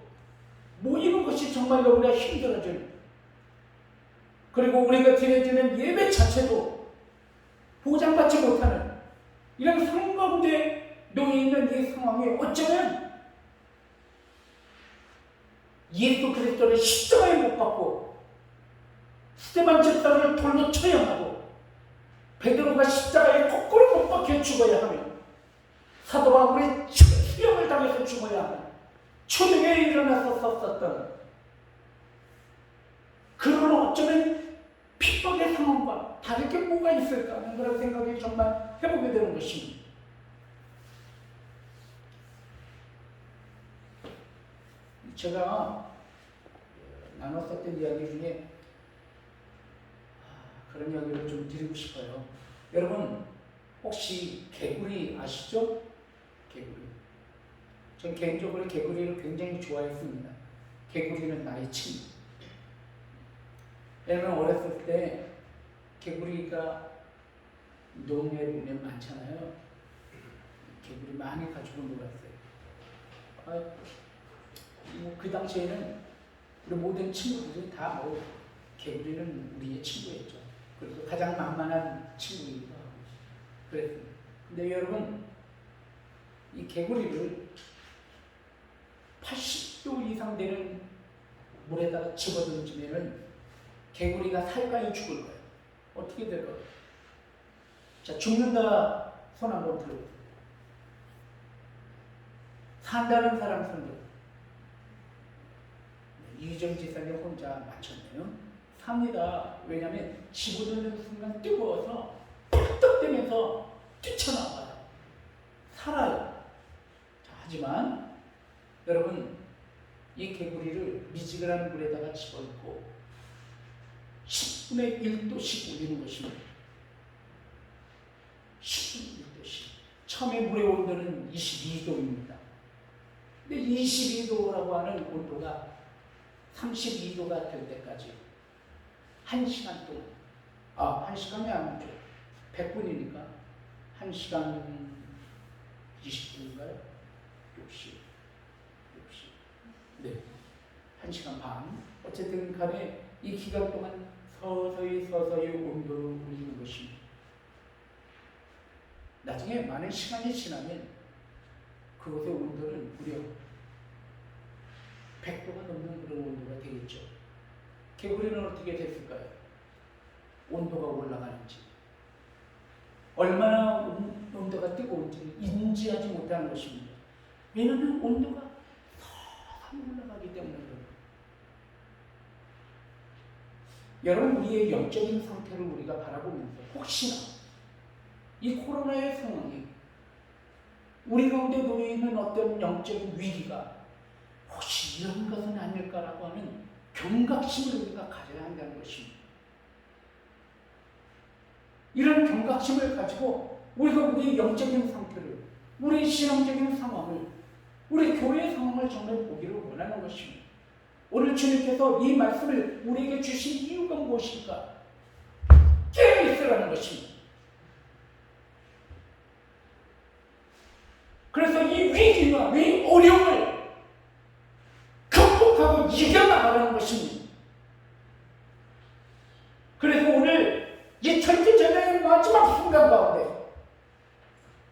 모이는 것이 정말 너무나 힘들어지는, 그리고 우리가 드려지는 예배 자체도 보장받지 못하는 이런 상황 가운데 놓여 있는 이 상황에 어쩌면 예수 그리스도를 십자가에 못 박고 스데반 집사를 돌로 처형하고 베드로가 십자가에 거꾸로 못 박혀 죽어야 하며 사도 바울이 수형을 당해서 죽어야 하며 초대에 일어나서 썼었던 그런 어쩌면 핍박의 상황과 다를 게 뭐가 있을까 하는 그런 생각이 정말 해보게 되는 것입니다. 제가 나눴었던 이야기 중에 그런 이야기를 좀 드리고 싶어요. 여러분, 혹시 개구리 아시죠? 개구리. 전 개인적으로 개구리를 굉장히 좋아했습니다. 개구리는 나의 친구. 왜냐면 어렸을 때 개구리가 동네에 보면 많잖아요. 개구리 많이 가지고 놀았어요. 그 당시에는 우리 모든 친구들이 다 개구리는 우리의 친구였죠. 그리고 가장 만만한 친구이기도 하고 그랬습니다. 근데 여러분, 이 개구리를 80도 이상 되는 물에다가 집어던지면은 개구리가 살까요, 죽을 거예요? 어떻게 될 거예요? 자, 죽는다 손 한번 들어보세요. 산다는 사람 손 들어보세요. 이정 지사님 혼자 맞췄네요. 삽니다. 왜냐하면 집어넣는 순간 뜨거워서 뚝뚝대면서 뛰쳐나와요. 살아요. 자, 하지만 여러분, 이 개구리를 미지근한 물에다가 집어넣고 10분의 1도씩 올리는 것입니다. 10분의 1도씩. 처음에 물의 온도는 22도입니다. 근데 22도라고 하는 온도가 32도가 될 때까지 1시간 동안, 1시간이 아니죠. 100분이니까 1시간 20분인가요? 60. 네. 1시간 반. 어쨌든 간에 이 기간 동안 서서히 온도를 올리는 것입니다. 나중에 많은 시간이 지나면 그곳의 온도는 무려 100도가 넘는 그런 온도가 되겠죠. 개구리는 어떻게 됐을까요? 온도가 올라가는지, 얼마나 온도가 뜨거운지 인지하지 못하는 것입니다. 왜냐하면 온도가 서서히 올라가기 때문에 그래요. 여러분, 우리의 영적인 상태를 우리가 바라보면서 혹시나 이 코로나의 상황이 우리 가운데 놓여 있는 어떤 영적인 위기가 혹시 이런 것은 아닐까라고 하는 경각심을 우리가 가져야 한다는 것입니다. 이런 경각심을 가지고 우리가 우리의 영적인 상태를, 우리의 신앙적인 상황을, 우리 교회의 상황을 정말 보기를 원하는 것입니다. 오늘 주님께서 이 말씀을 우리에게 주신 이유가 무엇일까? 깨어있으라는 것입니다. 그래서 이 위기와 이 어려움을 극복하고 이겨나가는 것입니다. 그래서 오늘 이 절대절명의 마지막 순간 가운데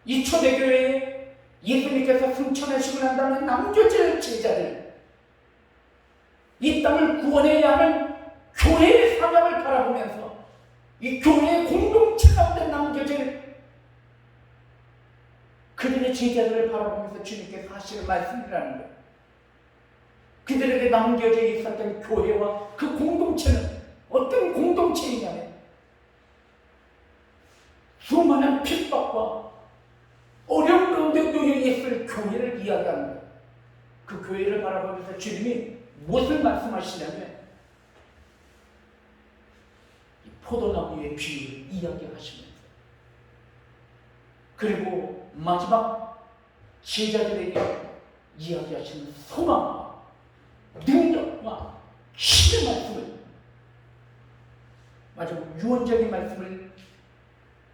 이 초대교회의 예수님께서 승천하시고 난 다음에 남겨질 제자들, 이 땅을 구원해야 하는 교회의 사명을 바라보면서 이 교회의 공동체 가운데 남겨질 그들의 제자들을 바라보면서 주님께서 하시는 말씀이라는 거예요. 그들에게 남겨져 있었던 교회와 그 공동체는 어떤 공동체이냐면 수많은 핍박과 어려운 가운데 놓여 있을 교회를 이야기하는 거예요. 그 교회를 바라보면서 주님이 무엇을 말씀하시냐면 이 포도나무의 비유를 이야기하시면서 그리고 마지막 제자들에게 이야기하시는 소망과 능력과 힘의 말씀을, 마지막 유언적인 말씀을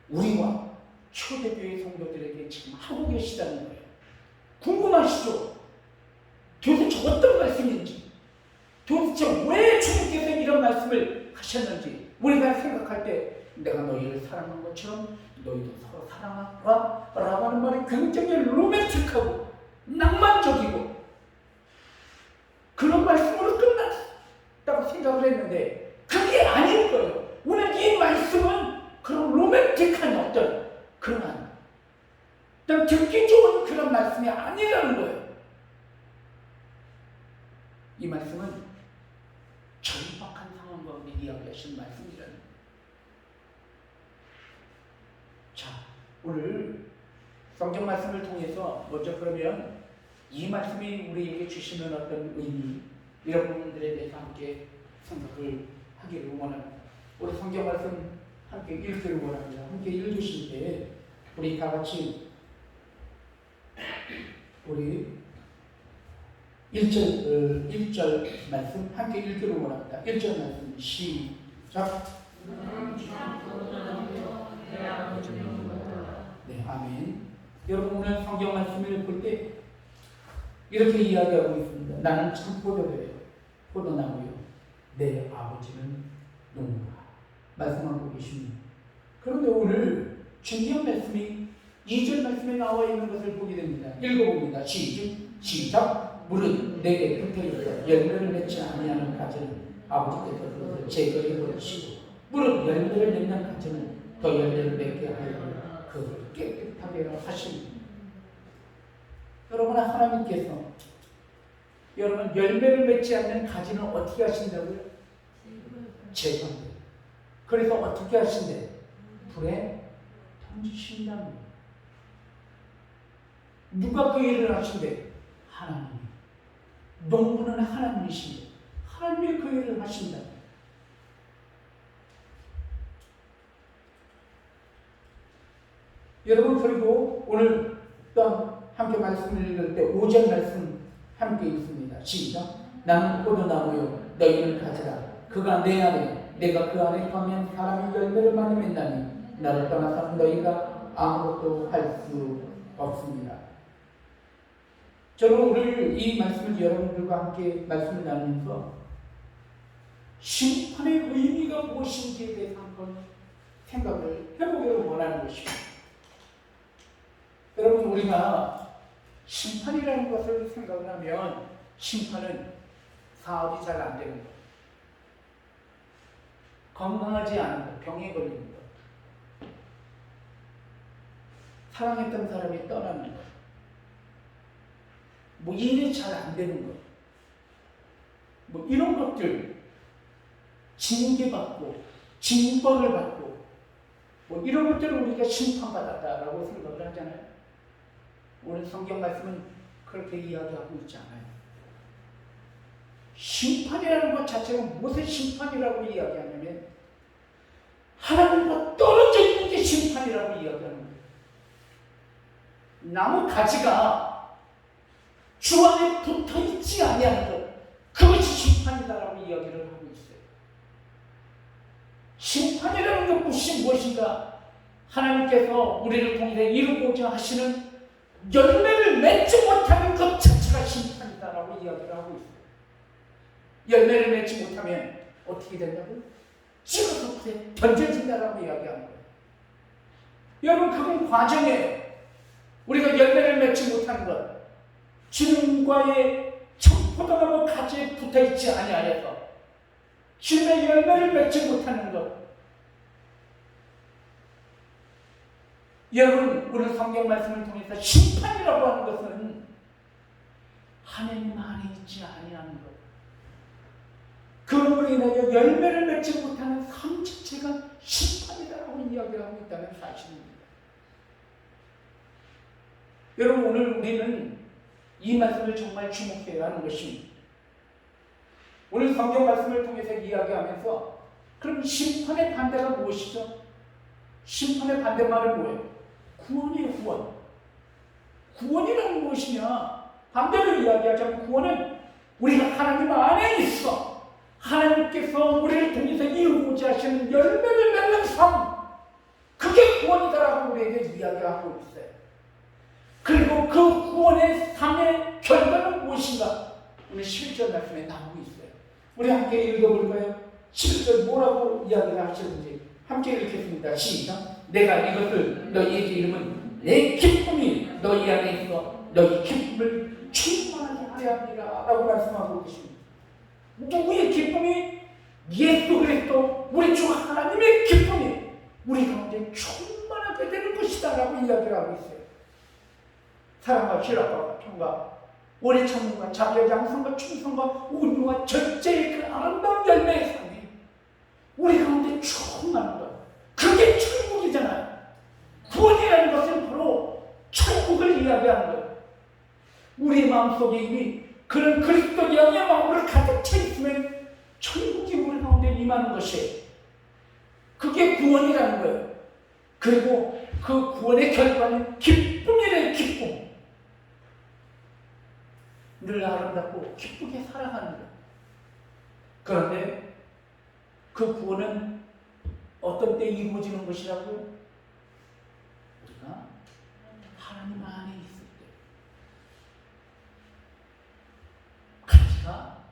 우리와 초대교회 성도들에게 지금 하고 계시다는 거예요. 궁금하시죠? 도대체 어떤 말씀인지, 도대체 왜 주님께서 이런 말씀을 하셨는지 우리가 생각할 때 내가 너희를 사랑한 것처럼 너희도 서로 사랑하라 라고 하는 말이 굉장히 로맨틱하고 낭만적이고 그런 말씀으로 끝났다고 생각을 했는데 그게 아닌 거예요. 오늘 이 말씀은 그런 로맨틱한 어떤 그러한 듣기 좋은 그런 말씀이 아니라는 거예요. 이 말씀은 절박한 상황 가운데 이야기하신 말씀이라는 거예요. 자, 오늘 성경 말씀을 통해서 먼저 그러면 이 말씀이 우리에게 주시는 어떤 의미, 이런 부분들에 대해서 함께 생각을 하기를 원합니다. 우리 성경 말씀 함께 읽기를 원합니다. 함께 읽으실 때 우리 다 같이 우리 1절 말씀 함께 읽기를 원합니다. 1절 말씀 시작. 네, 아멘. 여러분 오늘 성경 말씀을 볼 때 이렇게 이야기하고 있습니다. 나는 참 포도나무요 내 아버지는 농부라 말씀하고 계십니다. 그런데 오늘 중요한 말씀이 2절 말씀에 나와 있는 것을 보게 됩니다. 읽어봅니다. 시작. 물은 내게 붙어있다 열매를 맺지 아니하는 가지는 아버지께서 그것을 제거해 버리시고 물은 열매를 맺는 가지는 더 열매를 맺게 하여 그것을 깨끗하게 하십니다. 여러분 하나님께서 여러분 열매를 맺지 않는 가지는 어떻게 하신다고요? 제거한대요. 그래서 어떻게 하신대? 불에 던지신답니다. 누가 그 일을 하신대? 하나님이. 농부는 하나님이신데 하나님이 그 일을 하신다. 여러분 그리고 오늘 또 함께 말씀을 읽을 때 5절 말씀 함께 읽습니다. 시작. 나는 포도나무요 너희는 가지라. 그가 내 안에 내가 그 안에 거하면 사람이 열매를 많이 맺나니 나를 떠나서는 너희가 아무것도 할 수 없습니다. 저는 오늘 이 말씀을 여러분들과 함께 말씀을 나누면서 심판의 의미가 무엇인지에 대해서 한번 생각을 해보기를 원하는 것입니다. 여러분 우리가 심판이라는 것을 생각을 하면 심판은 사업이 잘 안 되는 것, 건강하지 않은 것, 병에 걸리는 것, 사랑했던 사람이 떠나는 것, 뭐 일이 잘 안 되는 것, 뭐 이런 것들 징계받고 징벌을 받고 뭐 이런 것들을 우리가 심판받았다라고 생각을 하잖아요. 오늘 성경 말씀은 그렇게 이야기하고 있지 않아요. 심판이라는 것 자체가 무엇의 심판이라고 이야기하냐면 하나님과 떨어져 있는 게 심판이라고 이야기하는 거예요. 나무 가지가 주 안에 붙어 있지 아니하는 것, 그것이 심판이다라고 이야기를 하고 있어요. 심판이라는 것이 무엇인가? 하나님께서 우리를 통해 이루고자 하시는 열매를 맺지 못하는 것 자체가 심판이다라고 이야기를 하고 있어요. 열매를 맺지 못하면 어떻게 된다고요? 찍어서 불에 던져진다라고 이야기하는 거예요. 여러분 그건 과정이에요. 우리가 열매를 맺지 못하는 것, 주님과의 청포도나무 가지에 붙어있지 아니하여서 주님의 열매를 맺지 못하는 것. 여러분, 오늘 성경 말씀을 통해서 심판이라고 하는 것은 하나님 안에 있지 아니하는 것, 그로 인하여 열매를 맺지 못하는 삶 자체가 심판이라고 이야기하고 있다는 사실입니다. 여러분, 오늘 우리는 이 말씀을 정말 주목해야 하는 것입니다. 오늘 성경 말씀을 통해서 이야기하면서 그럼 심판의 반대가 무엇이죠? 심판의 반대말은 뭐예요? 구원이에요. 구원. 구원이란 무엇이냐? 반대로 이야기하자면 구원은 우리가 하나님 안에 있어 하나님께서 우리를 통해서 이루고자 하시는 열매를 맺는 삶, 그게 구원이다라고 우리에게 이야기하고 있어요. 그리고 그 구원의 삶의 결과는 무엇인가? 오늘 11절 말씀에 나오고 있어요. 우리 함께 읽어볼까요? 11절 뭐라고 이야기를 하시는지 함께 읽겠습니다. 시작. 내가 이것을 너희에게 이름은 내 기쁨이 너희 안에 있어 너희 기쁨을 충만하게 하려 합니다 라고 말씀하고 계십니다. 누구의 기쁨이? 예수 그리스도 우리 주 하나님의 기쁨이 우리 가운데 충만하게 되는 것이다 라고 이야기를 하고 있어요. 사랑과 희락과 평과 오래 참음과 자비와 양성과 충성과 온유와 절제의 그 아름다운 열매의 삶이 우리 가운데 충만한 것, 그게 천국이잖아요. 구원이라는 것은 바로 천국을 이야기하는 거예요. 우리 마음속에 이미 그런 그리스도 영의 마음으로 가득 차 있으면 천국이 우리 가운데 임하는 것이, 그게 구원이라는 거예요. 그리고 그 구원의 결과는 기쁨이래요. 기쁨. 늘 아름답고 기쁘게 살아가는 거예요. 그런데 그 구원은 어떤 때 이루어지는 것이라고요? 우리가 하나님 안에 있을 때, 가지가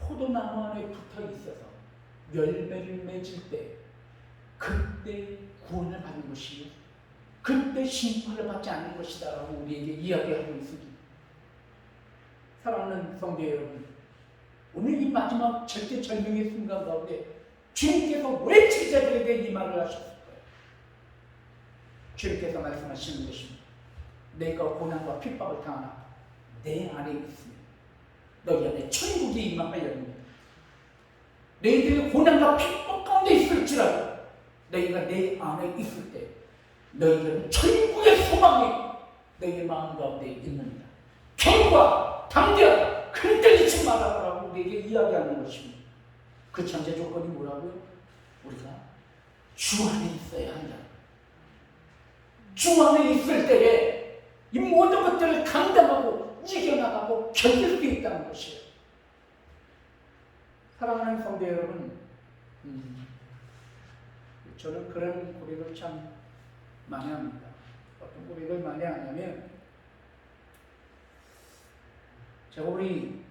포도나무 안에 붙어 있어서 열매를 맺을 때, 그때 구원을 받는 것이요, 그때 심판을 받지 않는 것이다 라고 우리에게 이야기하고 있습니다. 사랑하는 성도 여러분, 오늘 이 마지막 절대절명의 순간 가운데 주님께서 왜 제자들에게 이 말을 하셨을까요? 주님께서 말씀하시는 것입니다. 내가 고난과 핍박을 당하나 내 안에 있으면 너희 안에 천국이 임하였느니라. 너희들이 고난과 핍박 가운데 있을지라도 너희가 내 안에 있을 때 너희들은 천국의 소망이 너희의 마음 가운데 있느니라. 견고하, 담대하라, 흔들리지 말아라라고 우리에게 이야기하는 것입니다. 그 전제 조건이 뭐라고요? 우리가 주 안에 있어야 한다. 주 안에 있을 때에 이 모든 것들을 감당하고 이겨나가고 견딜 수 있다는 것이에요. 사랑하는 성도 여러분, 저는 그런 고백을 참 많이 합니다. 어떤 고백을 많이 하냐면, 제가 우리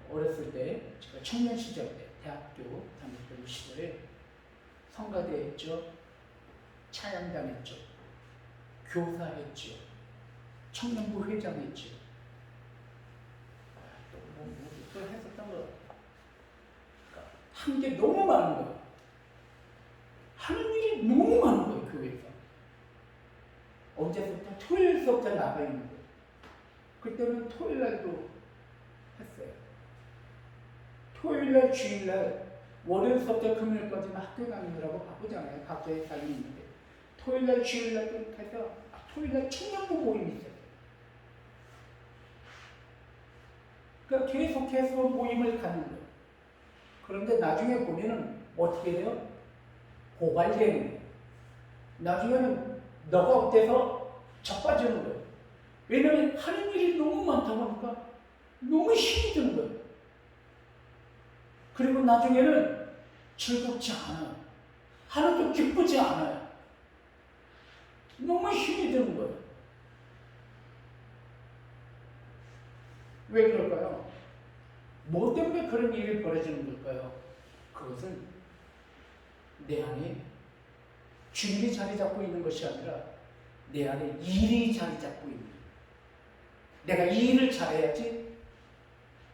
어렸을 때, 제가 청년 시절 때, 대학교 다녔던 시절에 성가대 했죠, 차양단 했죠, 교사 했죠, 청년부 회장 했죠. 또 했었던 거, 한 게 너무 많은 거예요. 하는 일이 너무 많은 거예요, 교회에서. 언제부터? 토요일 수업자 나가 있는 거예요. 그때는 토요일 날도 했어요. 토요일 날, 주일 날, 월요일 수업자 금요일까지는 학교 다니느라고 바쁘잖아요. 각자의 삶이 있는데. 토요일 날, 주일 날도 해서 토요일 날 청년부 모임이 있어요. 그러니까 계속해서 모임을 가는 거예요. 그런데 나중에 보면은 어떻게 돼요? 고갈되는 거예요. 나중에는 너가 어때서 자빠지는 거예요. 왜냐하면 하는 일이 너무 많다 보니까 너무 힘이 드는 거예요. 그리고 나중에는 즐겁지 않아요. 하나도 기쁘지 않아요. 너무 힘이 드는 거예요. 왜 그럴까요? 뭐 때문에 그런 일이 벌어지는 걸까요? 그것은 내 안에 주님이 자리 잡고 있는 것이 아니라 내 안에 일이 자리 잡고 있는. 내가 이 일을 잘해야지.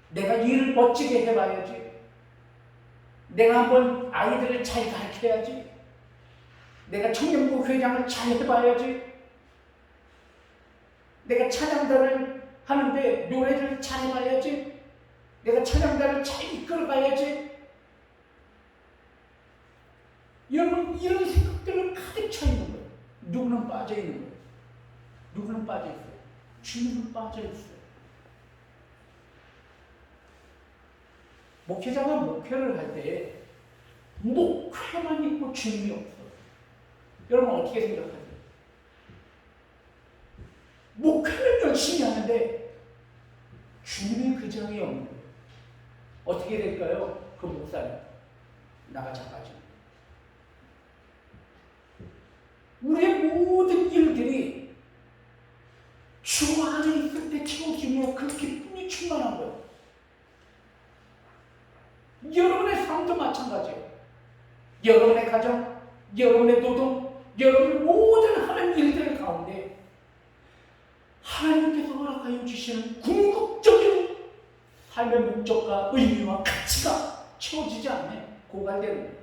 내가 이 일을 멋지게 해봐야지. 내가 한번 아이들을 잘 가르쳐야지. 내가 청년부 회장을 잘 해봐야지. 내가 찬양단을 하는데 노래를 잘 해봐야지. 내가 찬양단을 잘 이끌어가야지. 여러분, 이런 생각들은 가득 차 있는 거예요. 누구는 빠져 있는 거예요. 누구는 빠져 있어요. 주님은 빠져 있어요. 목회자가 목회를 할 때 목회만 있고 주님이 없어. 여러분 어떻게 생각하세요? 목회는 열심히 하는데 주님의 그 장이 없는 거예요. 어떻게 될까요? 그 목사는 나가자 빠져. 우리의 모든 일들이 주 안에 있을 때 채워지며 그 기쁨이 충만한 거예요. 여러분의 삶도 마찬가지예요. 여러분의 가정, 여러분의 노동, 여러분의 모든 하는 일들 가운데 하나님께서 허락하여 주시는 궁극적인 삶의 목적과 의미와 가치가 채워지지 않네. 고갈되는 거예요.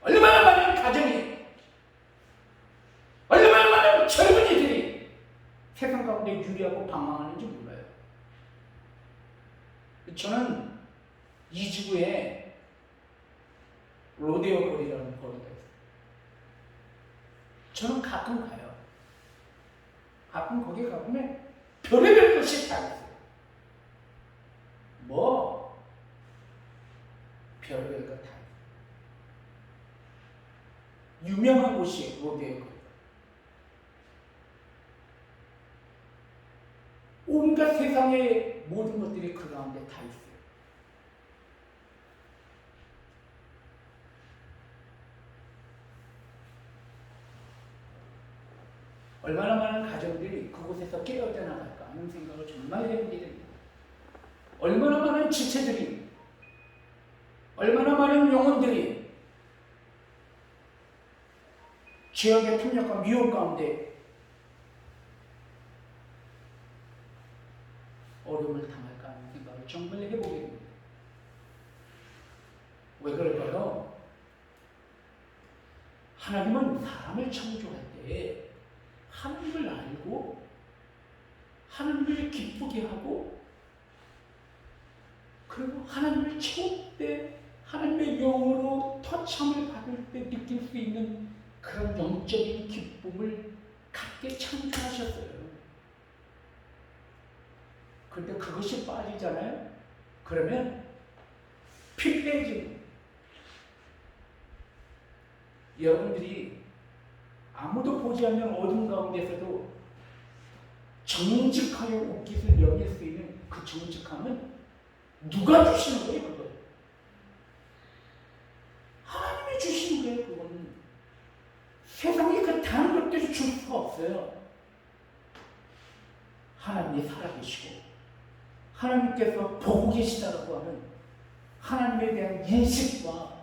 얼마나 많은 가정이, 얼마나 많은 젊은이들이 세상 가운데 유리하고 방황하는지 몰라요. 저는 이 지구에 로데오 거리라는 거리가 있어요. 저는 가끔 가요. 가끔 거기 가보면 별의별 것이 다 있어요. 뭐 별의별 것 다 있어요. 유명한 곳이 로데오 거리. 온갖 세상의 모든 것들이 그 가운데 다 있어요. 얼마나 많은 가정들이 그곳에서 깨어져 나갈까 하는 생각을 정말 해보게 됩니다. 얼마나 많은 지체들이, 얼마나 많은 영혼들이 지역의 폭력과 미혹 가운데 어려움을 당할까 하는 생각을 정말 해보게 됩니다. 왜 그럴까요? 하나님은 사람을 창조할 때 하나님을 알고 하나님을 기쁘게 하고 그리고 하나님을 채울 때 하나님의 영으로 터참을 받을 때 느낄 수 있는 그런 영적인 기쁨을 갖게 창조하셨어요. 그런데 그것이 빠지잖아요. 그러면 피폐해지는. 여러분들이 아무도 보지 않는 어둠 가운데서도 정직하여 옷깃을 여길 수 있는 그 정직함은 누가 주시는 거예요? 그걸 하나님이 주시는 거예요. 그거는 세상에 그 다른 것들이 줄 수가 없어요. 하나님이 살아계시고 하나님께서 보고 계시다라고 하는 하나님에 대한 인식과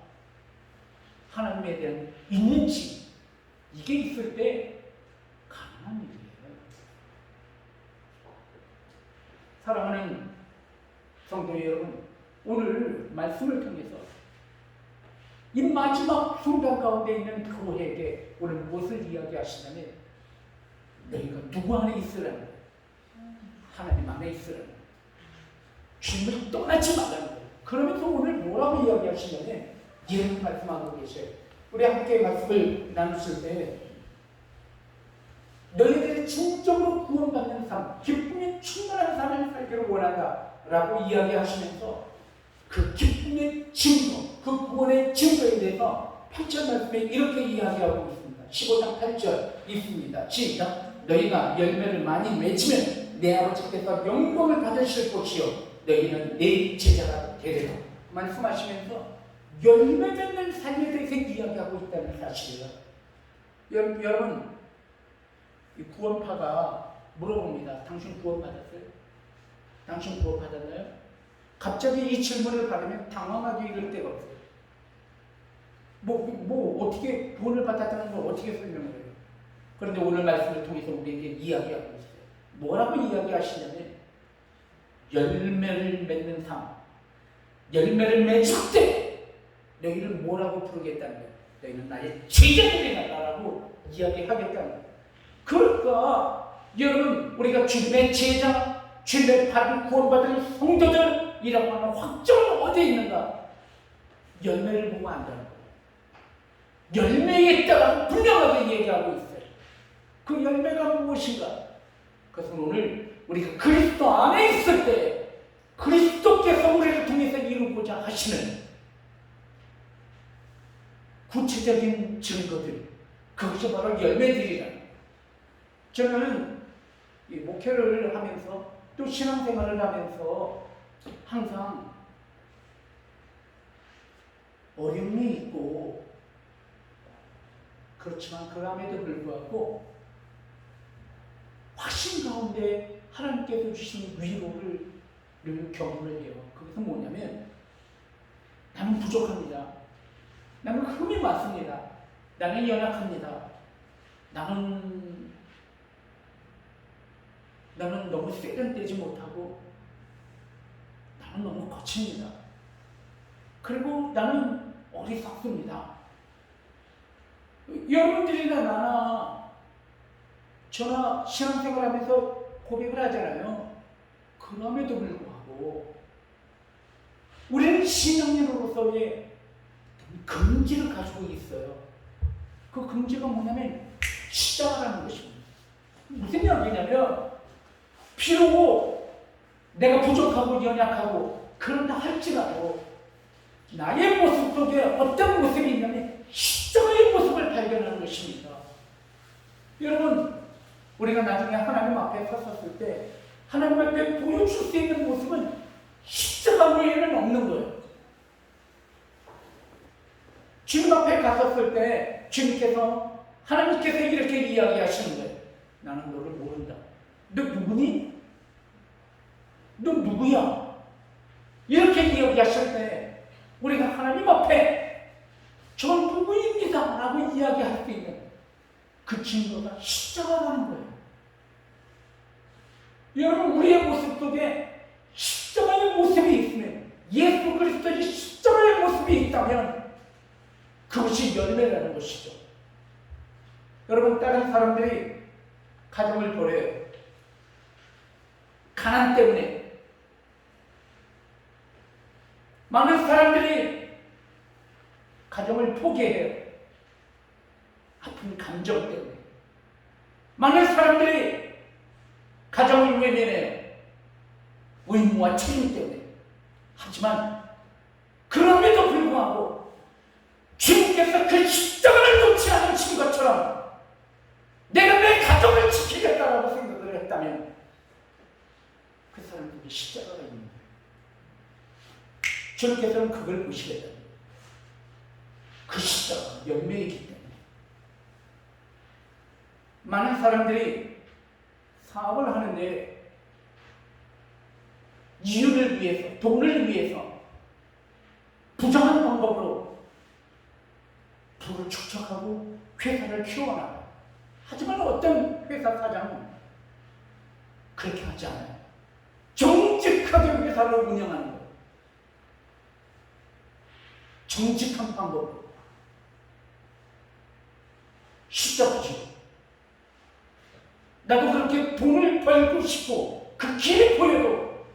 하나님에 대한 인지, 이게 있을 때 가능한 일이에요. 사랑하는 성도 여러분, 오늘 말씀을 통해서 이 마지막 순간 가운데 있는 교회에게 오늘 무엇을 이야기하시냐면 너희가 누구 안에 있으라는 거예요. 하나님 안에 있으라는 거예요. 주님을 떠나지 말라는 거예요. 그러면서 오늘 뭐라고 이야기하시냐면 이런 말씀하고 계셔요. 우리 함께 말씀을 나누실 때 너희들이 진정으로 구원받는 삶, 기쁨이 충만한 삶을 살기를 원한다 라고 이야기하시면서 그 기쁨의 증거, 그 구원의 증거에 대해서 8절 말씀에 이렇게 이야기하고 있습니다. 15장 8절 있습니다. 시작. 너희가 열매를 많이 맺으면 내 아버지께서 영광을 받으실 것이요 너희는 내 제자가 되리라 말씀하시면서 열매 맺는 삶에 대해서 이야기하고 있다는 사실이에요. 여러분, 이 구원파가 물어봅니다. 당신 구원 받았어요? 당신 구원 받았나요? 갑자기 이 질문을 받으면 당황하기 이를 데가 없어요. 어떻게 구원을 받았다는 걸 어떻게 설명을 해요? 그런데 오늘 말씀을 통해서 우리에게 이야기하고 있어요. 뭐라고 이야기하시냐면 열매를 맺는 삶, 열매를 맺을 때 너희를 뭐라고 부르겠다는 거예요. 너희는 나의 제자들이라고 이야기하겠다는 거예요. 그러니까 여러분 우리가 주님의 제자, 주님의 구원받은 성도들이라고 하는 확정은 어디에 있는가? 열매를 보고 안다는 거예요. 열매에 따라 분명하게 얘기하고 있어요. 그 열매가 무엇인가? 그것은 오늘 우리가 그리스도 안에 있을 때 그리스도께서 우리를 통해서 이루고자 하시는 구체적인 증거들, 그것이 바로 열매들이라. 저는 이 목회를 하면서 또 신앙생활을 하면서 항상 어려움이 있고, 그렇지만 그럼에도 불구하고 확신 가운데 하나님께서 주신 위로를 늘 경험을 해요. 그것은 뭐냐면 나는 부족합니다. 나는 흠이 많습니다. 나는 연약합니다. 나는 너무 세련되지 못하고 나는 너무 거칩니다. 그리고 나는 어리석습니다. 여러분들이나 나나 저나 신앙생활하면서 고백을 하잖아요. 그럼에도 불구하고 우리는 신앙인으로서의 긍지를 가지고 있어요. 그 긍지가 뭐냐면 십자가라는 것입니다. 무슨 이야기냐면 비록 내가 부족하고 연약하고 그런다 할지라도 나의 모습 속에 어떤 모습이 있냐면 십자가의 모습을 발견하는 것입니다. 여러분, 우리가 나중에 하나님 앞에 섰을 때 하나님 앞에 보여줄 수 있는 모습은 십자가 외에는 없는 거예요. 주님 앞에 갔었을 때 주님께서, 하나님께서 이렇게 이야기하시는 거예요. 나는 너를 모른다. 너 누구니? 너 누구야? 이렇게 이야기하실 때 우리가 하나님 앞에 저 누구입니다 라고 이야기할 수 있는 그 증거가 십자가라는 거예요. 여러분, 우리의 모습 속에 십자가의 모습이 있으면, 예수 그리스도의 십자가의 모습이 있다면 그것이 열매라는 것이죠. 여러분, 다른 사람들이 가정을 버려요. 가난 때문에. 많은 사람들이 가정을 포기해요. 아픈 감정 때문에. 많은 사람들이 가정을 외면해요. 의무와 책임 때문에. 하지만 그럼에도 불구하고 주님께서 그 십자가를 놓지 않으신 것처럼 내가 내 가정을 지키겠다라고 생각을 했다면 그 사람들이 십자가가 있는 거예요. 주님께서는 그걸 보시겠다. 그 십자가 열매이기 때문에. 많은 사람들이 사업을 하는데 이윤을 위해서, 돈을 위해서 부정한 방법으로 부를 축적하고 회사를 키워나가요. 하지만 어떤 회사 사장은 그렇게 하지 않아요. 정직하게 회사를 운영하는 거예요. 정직한 방법으로. 십자가죠. 나도 그렇게 돈을 벌고 싶고 그 길이 보여도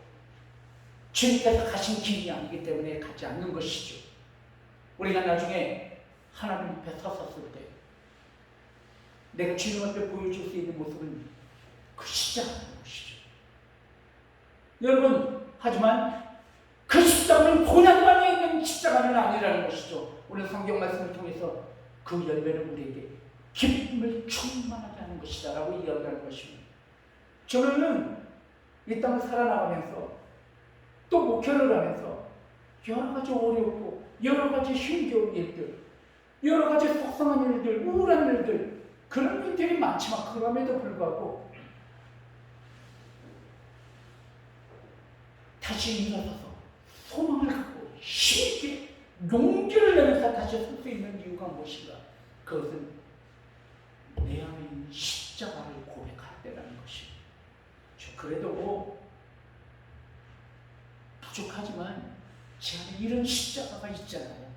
주님께서 가신 길이 아니기 때문에 가지 않는 것이죠. 우리가 나중에 하나님 앞에 섰을 때 내가 주님 앞에 보여줄 수 있는 모습은 그 십자가라는 것이죠. 여러분, 하지만 그 십자가는 곤약만에 있는 십자가는 아니라는 것이죠. 오늘 성경 말씀을 통해서 그 열매는 우리에게 기쁨을 충만하게 하는 것이다 라고 이야기하는 것입니다. 저는 이 땅을 살아나가면서 또 목회를 하면서 여러 가지 어렵고 여러 가지 힘겨운 일들, 여러 가지 속상한 일들, 우울한 일들, 그런 일들이 많지만 그럼에도 불구하고 다시 일어서서 소망을 갖고 힘있게 용기를 내면서 다시 설 수 있는 이유가 무엇인가? 그것은 내 안에 있는 그래도 부족하지만 제 안에 이런 십자가가 있잖아요.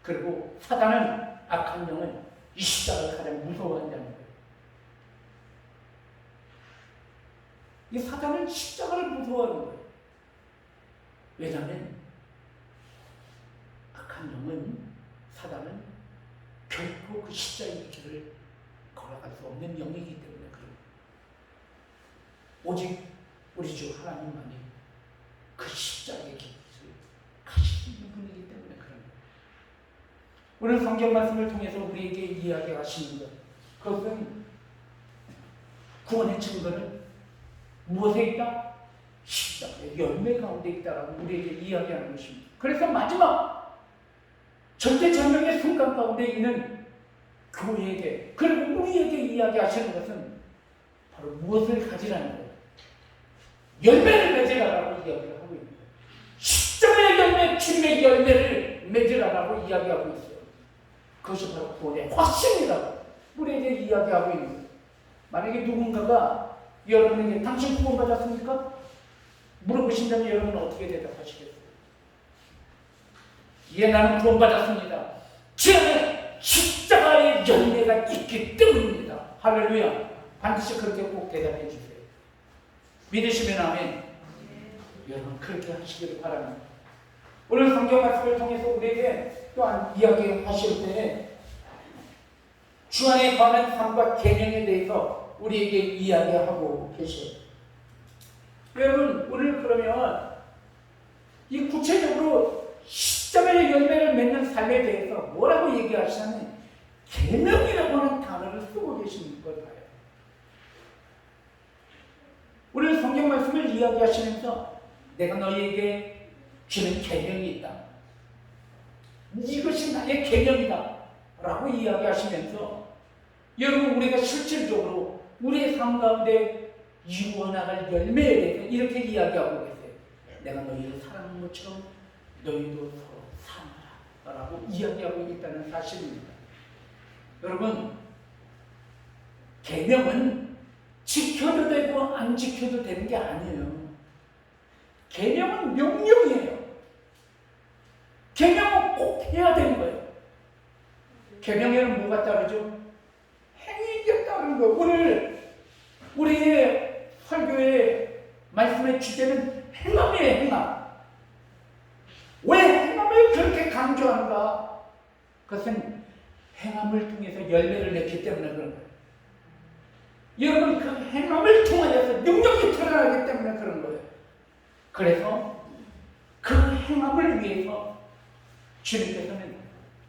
그리고 사단은, 악한 영은 이 십자가를 가장 무서워한다는 거예요. 이 사단은 십자가를 무서워하는 거예요. 왜냐하면 악한 영은, 사단은 결코 그 십자가의 길을 걸어갈 수 없는 영이기 때문에 그래요. 오직 우리 주 하나님만이 그 십자가의 길을 가시는 분이기 때문에 그런 거예요. 오늘 성경 말씀을 통해서 우리에게 이야기하시는 것, 그것은 구원의 증거는 무엇에 있다? 십자가의 열매 가운데 있다라고 우리에게 이야기하는 것입니다. 그래서 마지막 절대절명의 순간 가운데 있는 교회에게, 그리고 우리에게 이야기하시는 것은 바로 무엇을 가지라는 거예요? 열매를 맺으라라고 이야기를 하고 있는 거예요. 십자가의 열매, 주님의 열매를 맺으라라고 이야기하고 있어요. 그것이 바로 구원의 확신이라고 우리에게 이야기하고 있는 거예요. 만약에 누군가가 여러분에게 당신 구원받았습니까? 물어보신다면 여러분은 어떻게 대답하시겠어요? 예, 나는 구원받았습니다. 제 안에 십자가의 열매가 있기 때문입니다. 할렐루야. 반드시 그렇게 꼭 대답해 주세요. 믿으시면 아멘. 여러분 그렇게 하시기를 바랍니다. 오늘 성경 말씀을 통해서 우리에게 또한 이야기하실 때 주 안에 관한 삶과 계명에 대해서 우리에게 이야기하고 계셔요. 여러분 오늘 그러면 이 구체적으로 십자가의 열매를 맺는 삶에 대해서 뭐라고 얘기하시냐면 계명이라고 하는 단어를 쓰고 계시는 걸 봐요. 오늘 성경 말씀을 이야기하시면서 내가 너희에게 주는 계명이 있다. 이것이 나의 계명이다. 라고 이야기하시면서 여러분 우리가 실질적으로 우리의 삶 가운데 이루어나갈 열매에 대해서 이렇게 이야기하고 계세요. 내가 너희를 사랑한 것처럼 너희도 서로 사랑하라 라고 이야기하고 있다는 사실입니다. 여러분 계명은 지켜도 되고 안 지켜도 되는 게 아니에요. 계명은 명령이에요. 계명은 꼭 해야 되는 거예요. 계명에는 뭐가 따르죠? 행위가 따르는 거예요. 오늘 우리의 설교의 말씀의 주제는 행함이에요. 행함. 왜 행함을 그렇게 강조하는가? 그것은 행함을 통해서 열매를 맺기 때문에 그런 거예요. 여러분 그 행함을 통하여서 능력이 드러나기 때문에 그런 거예요. 그래서 그 행함을 위해서 주님께서는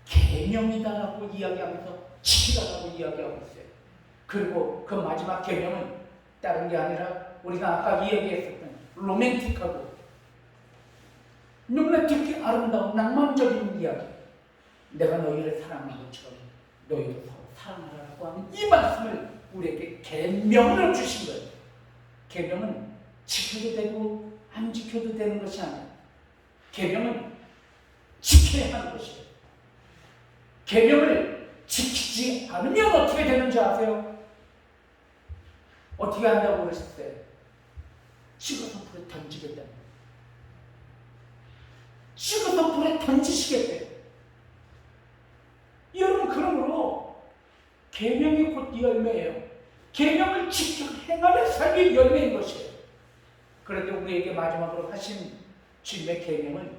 계명이다라고 이야기하면서 지키라라고 이야기하고 있어요. 그리고 그 마지막 계명은 다른 게 아니라 우리가 아까 이야기했었던 로맨틱하고 너무나 듣기 아름다운 낭만적인 이야기, 내가 너희를 사랑한 것처럼 너희도 서로 사랑하라고 하는 이 말씀을 우리에게 계명을 주신 거예요. 계명은 지켜도 되고 안 지켜도 되는 것이 아니에요. 계명은 지켜야 하는 것이에요. 계명을 지키지 않으면 어떻게 되는지 아세요? 어떻게 한다고 그러셨어요? 찍어서 불에 던지겠다는 거예요. 찍어서 불에 던지시겠대요. 여러분 그러므로 계명이 곧 열매예요. 계명을 지켜 행하는 삶이 열매인 것이에요. 그런데 우리에게 마지막으로 하신 주님의 계명은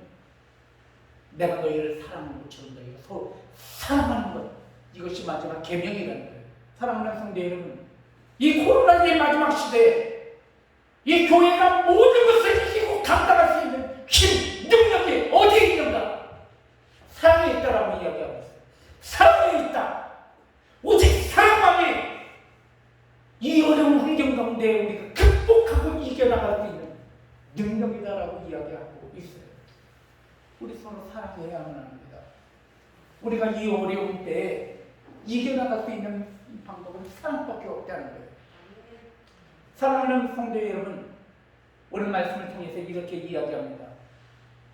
내가 너희를 사랑하는 것처럼 너희가 서로 사랑하는 것, 이것이 마지막 계명이라는 거예요. 사랑하는 성도 여러분, 이 코로나의 마지막 시대에 이 교회가 모든 것을 이기고 감당할 수 있는 힘, 능력이 어디에 있는가? 사랑에 있다라고 이야기하고 있어요. 사랑에 있다. 오직 사랑만이 이 어려운 환경 가운데 우리가 극복하고 이겨나갈 수 있는 능력이다라고 이야기하고 있어요. 우리 서로 사랑해야만 합니다. 우리가 이 어려운 때에 이겨나갈 수 있는 방법은 사랑밖에 없다는 거예요. 사랑하는 성도 여러분, 오늘 말씀을 통해서 이렇게 이야기합니다.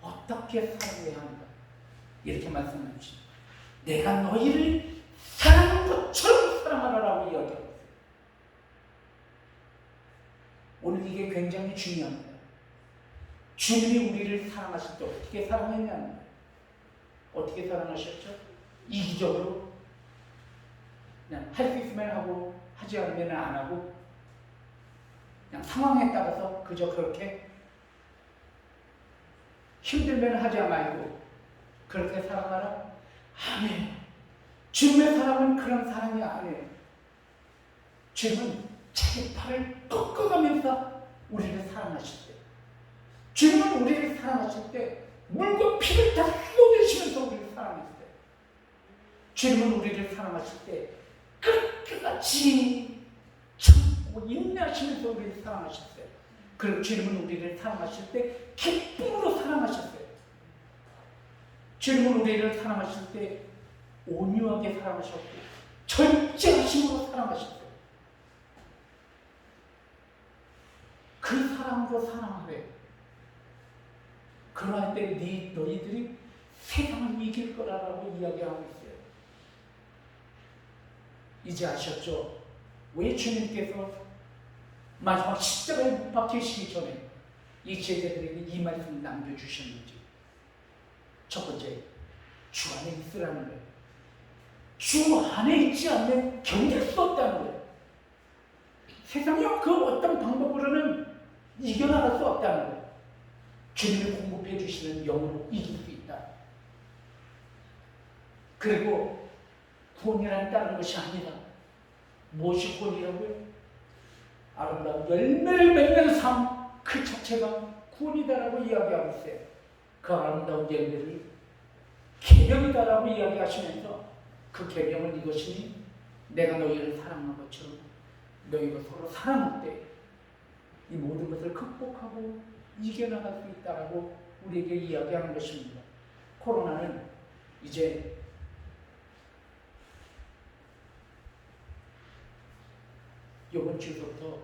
어떻게 사랑해야 합니까? 이렇게 말씀해 주십니다. 내가 너희를 사랑한 것처럼 사랑하라라고 이야기하고 있어요. 오늘 이게 굉장히 중요합니다. 주님이 우리를 사랑하실 때 어떻게 사랑했냐는 거예요. 어떻게 사랑하셨죠? 이기적으로 그냥 할 수 있으면 하고 하지 않으면 안 하고 그냥 상황에 따라서 그저 그렇게 힘들면 하지 말고 그렇게 사랑하라? 아니에요. 주님의 사랑은 그런 사랑이 아니에요. 주님은 자기 팔을 꺾어가면서 우리를 사랑하실 때, 주님은 우리를 사랑하실 때 물과 피를 다 쏟으시면서 우리를 사랑하실 때, 주님은 우리를 사랑하실 때 끝까지 참고 인내하시면서 우리를 사랑하실 때, 그리고 주님은 우리를 사랑하실 때 기쁨으로 사랑하셨어요. 주님은 우리를 사랑하실 때 온유하게 사랑하셨고 절제하심으로 사랑하셨어요. 그 사랑으로 사랑하래. 그러할 때 너희들이 세상을 이길 거라고 이야기하고 있어요. 이제 아셨죠? 왜 주님께서 마지막 십자가에 못 박히시기 전에 이 제자들에게 이 말씀을 남겨주셨는지. 첫 번째, 주 안에 있으라는 거예요. 주 안에 있지 않으면 견딜 수 없다는 거예요. 세상의 그 어떤 방법으로는 이겨나갈 수 없다는 거예요. 주님이 공급해 주시는 영으로 이길 수 있다. 그리고 구원이란 다른 것이 아니라 무엇이 구원이라고요? 아름다운 열매를 맺는 삶 그 자체가 구원이다라고 이야기하고 있어요. 그 아름다운 열매를 계명이다라고 이야기하시면서 그 계명은 이것이니 내가 너희를 사랑한 것처럼 너희가 서로 사랑할 때 이 모든 것을 극복하고 이겨나갈 수 있다라고 우리에게 이야기하는 것입니다. 코로나는 이제 이번 주부터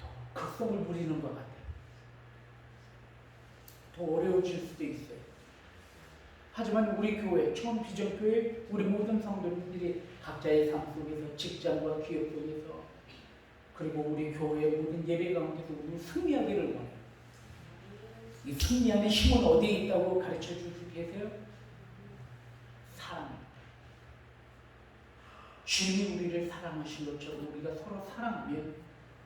더 극성을 부리는 것 같아요. 더 어려워질 수도 있어요. 하지만 우리 교회, 처음 비전교회 우리 모든 성도님들이 각자의 삶 속에서 직장과 기업 속에서 그리고 우리 교회의 모든 예배 가운데서 우리 승리하기를 원해요. 이 승리하는 힘은 어디에 있다고 가르쳐 주시고 계세요? 사랑. 주님이 우리를 사랑하신 것처럼 우리가 서로 사랑하면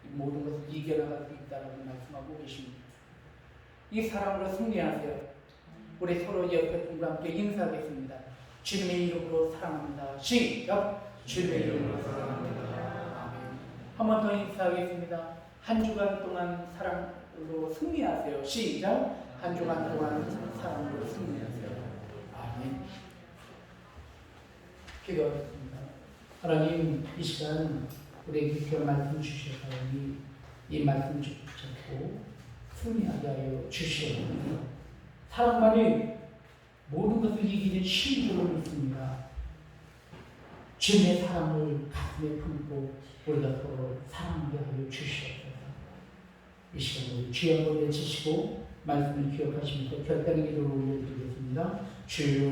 이 모든 것을 이겨나갈 수 있다고 말씀하고 계십니다. 이 사랑으로 승리하세요. 우리 서로 옆에 분과 함께 인사하겠습니다. 주님의 이름으로 사랑합니다. 시작! 주님의 이름으로 사랑합니다. 한 번 더 인사하겠습니다. 한 주간 동안 사랑으로 승리하세요. 시작! 한 주간 동안 사랑으로 승리하세요. 아멘. 기도하겠습니다. 하나님, 이 시간 우리에게 귀한 말씀 주셨사오니 이 말씀 붙잡고 승리하게 하여 주시옵소서. 사랑만이 모든 것을 이기는 힘인 줄 믿습니다. 주님의 사랑을 가슴에 품고 우리가 서로 사랑하게 하여 주시옵소서. 이 시간 우리 주여 한번 외치시고 말씀을 기억하시면서 결단의 기도를 올려드리겠습니다. 주여,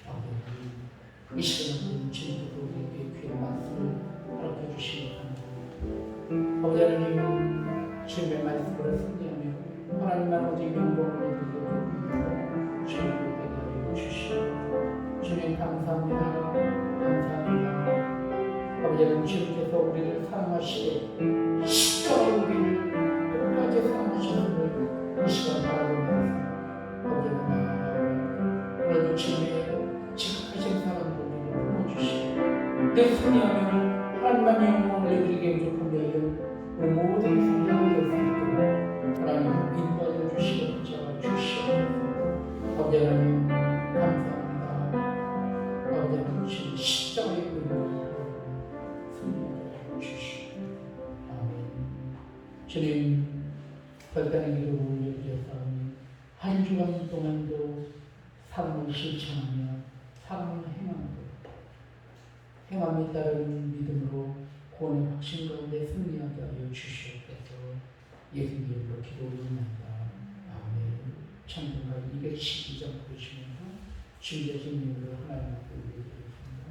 아멘. 이 시간은 주님께서 우리에게 귀한 말씀을 가르쳐 주시기 바랍니다. 아버지 하나님, 주님의 말씀을 승리하며 하나님 아버지 영광을 드리고 주님을 되게 하여 주시옵소서. 주님 감사합니다. 감사합니다. 아버지 하나님, 주님께서 우리를 사랑하시되 십자가로 우리를 끝까지 사랑하셨음을 이 시간 바라보면서 아버지 하나님, 오늘도 주님의 지극하신 사랑으로 우리를 품어주시고 내 승리하면 하나님만의 영광을 드리게 부족한 여인 우리 모든 성도를 될 수 있도록 하나님 인도하여 주시고 붙잡아 주시옵소서. 아버지 하나님 감사합니다. 아버지 하나님 주님 십자가의 은혜를 승리하여 주시옵소서. 아멘. 주님 결단의 기도를 올려주셨사오니 한 주간 동안도 사랑을 실천하며 사랑을 행함에 따른 믿음으로 구원의 확신 가운데 승리하게 하여 주시옵소서. 예수님 이름으로 기도드립니다. 아멘. 찬송가 212장 부르시면서 주의하신 이름으로 하나님 앞에 올려드리겠습니다.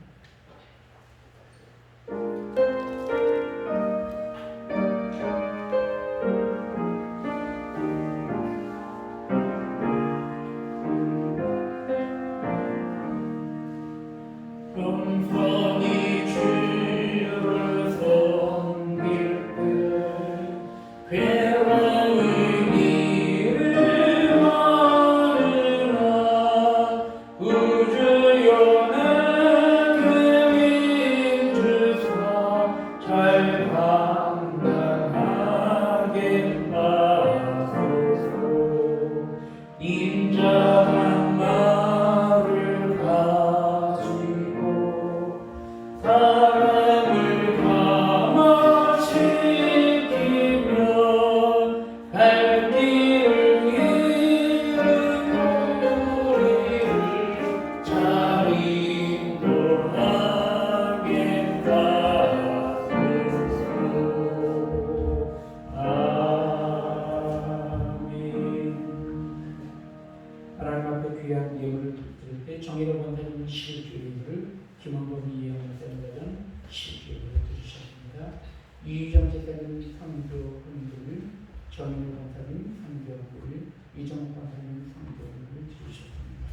이유정 제사님 성교훈들, 정인우 권사님 성교훈들, 이정욱 권사님 성교훈을 드리셨습니다.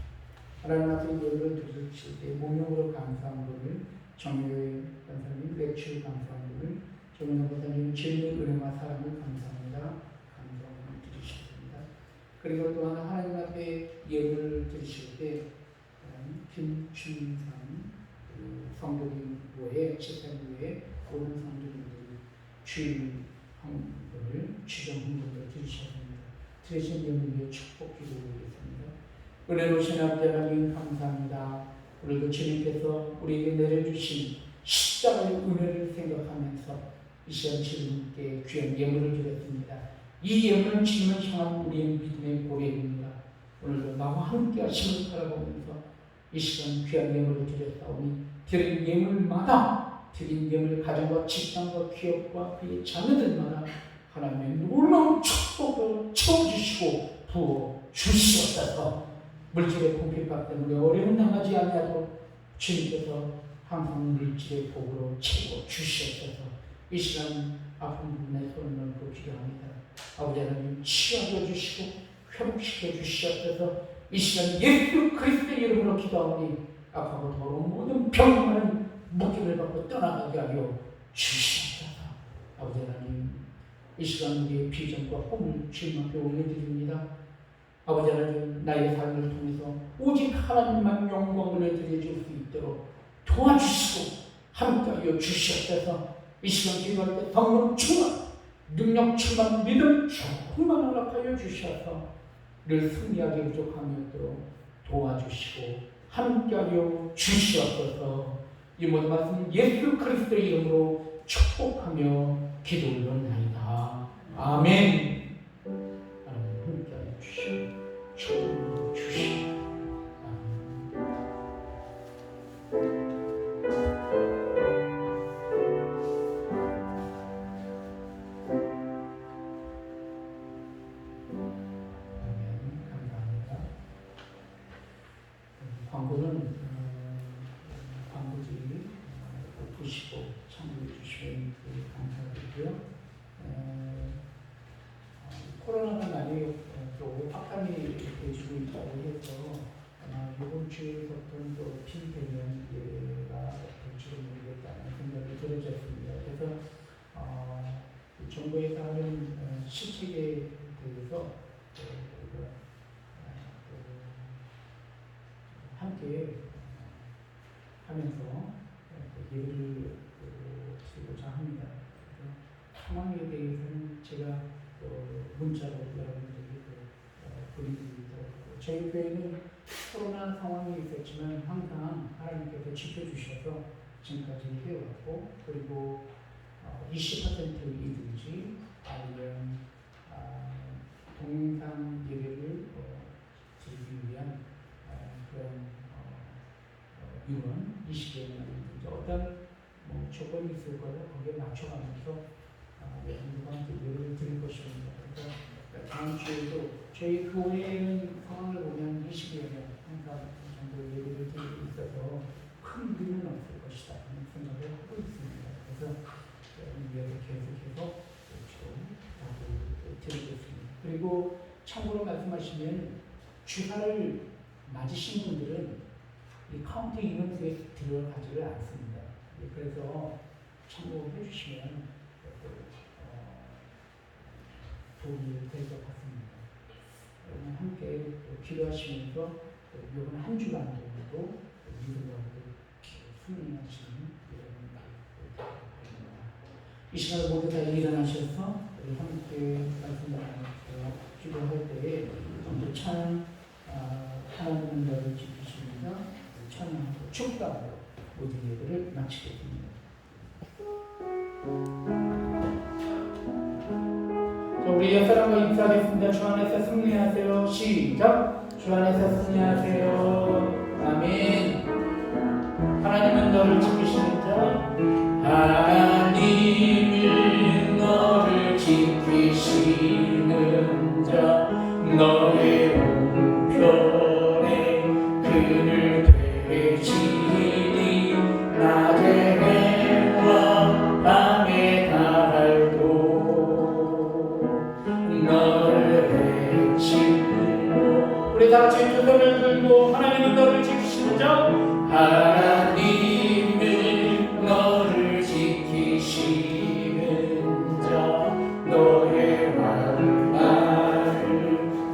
하나님 앞에 예배를 드리실 때 모명으로 감사한 분을 정인우 권사님 외출 감사한 분을 정인우 권사님 진리 은혜와 사랑을 감사합니다. 감사함을 드리셨습니다. 그리고 또 하나님 앞에 예배를 드리실 때 김춘상 성도님부에 집회부에 모든 성도님들이 주일 헌금을 주정 헌금을 드리셨습니다. 드리신 예물 위해 축복 기도드리겠습니다. 은혜로우신 아버지 하나님 감사합니다. 오늘도 주님께서 우리에게 내려주신 십자가의 은혜를 생각하면서 이 시간 주님께 귀한 예물을 드렸습니다. 이 예물은 주님을 향한 우리의 믿음의 고백입니다. 오늘도 나와 함께 하심을 바라보면서 이 시간 귀한 예물을 드렸사오니 드린 예물마다 드린 예물 가정과 직장과 기업과 그의 자녀들마다 하나님의 놀라운 축복을 채워주시고 부어주시옵소서. 물질의 공핍박 때문에 어려움 당하지 아니하도록 주님께서 항상 물질의 복으로 채워주시옵소서. 이 시간 아픈 부분에 손을 얹고 기도합니다. 아버지 하나님 치유하여 주시고 회복시켜 주시옵소서. 이 시간 예수 그리스도의 이름으로 기도하오니 아파고 더러운 모든 병만은 목숨을 받고 떠나가게 하여 주시옵소서. 아버지 하나님 이 시간 우리의 비전과 꿈을 주님 앞에 올려드립니다. 아버지 하나님 나의 삶을 통해서 오직 하나님만 영광을 드려줄 수 있도록 도와주시고 함께하여 주시옵소서. 이 시간 기도할 때 성령 충만 능력 충만 믿음 충만 허락하여 주셔서 늘 승리하게 부족함이었도록 도와주시고 함께하여 주시옵소서. 이 모든 말씀 예수 그리스도의 이름으로 축복하며 기도 올려나이다. 아멘. 하나님 함께하여 주시고 축복하여 주시고 광고는 광고지 보시고 참고해 주시면 감사드리고요. 코로나가 많이 또 확산이 되어지고 있다고 해서 아마 이번 주에부터는 또 핀대면 예가 될지도 모르겠다는 생각이 들어졌습니다. 그래서 정부에서 하는 실책에 대해서 함께 하면서 예배를 드리고자 합니다. 상황에 대해서는 제가 문자로 여러분들에게 보내드리기도 하고 저희 교회는 코로나 상황이 있었지만 항상 하나님께서 지켜주셔서 지금까지 해왔고 그리고 20%이든지 아니면 동영상 예배를 드리기 위한 그런 이유는 20개나 어떤 조건이 있을 거를 거기에 맞춰가면서 여러분과 예배를 드릴 것입니다. 그래서 다음 주에도 저희 교회는 상황을 보면 20여 명 항상 정도 예배를 드리고 있어서 큰 일은 없을 것이다 하는 생각을 하고 있습니다. 그래서 예배 계속해서 드리겠습니다. 그리고 참고로 말씀하시면 주사를 맞으신 분들은 이 카운트 인원수에 들어가지를 않습니다. 그래서 참고해 주시면 도움이 될 것 같습니다. 여러분 함께 기도하시면서 이번 한 주간 정도 믿음으로 승리하시는 여러분 이 시간을 모두 다 일어나셔서 우리 함께 말씀 나누고 기도할 때에 먼저 찬양 하나님은 너를 지키십니다. 찬양하고 축복하고 모든 예배를 마치겠습니다. 자, 우리 옛사람과 인사하겠습니다. 주 안에서 승리하세요. 시작. 주 안에서 승리하세요. 아멘. 하나님은 너를 지키시는 자. 하나님은 너를 지키시는 자. 너의 우편에 그늘 되시니 낮에 해와 밤에 다 지키는 자 너의 말을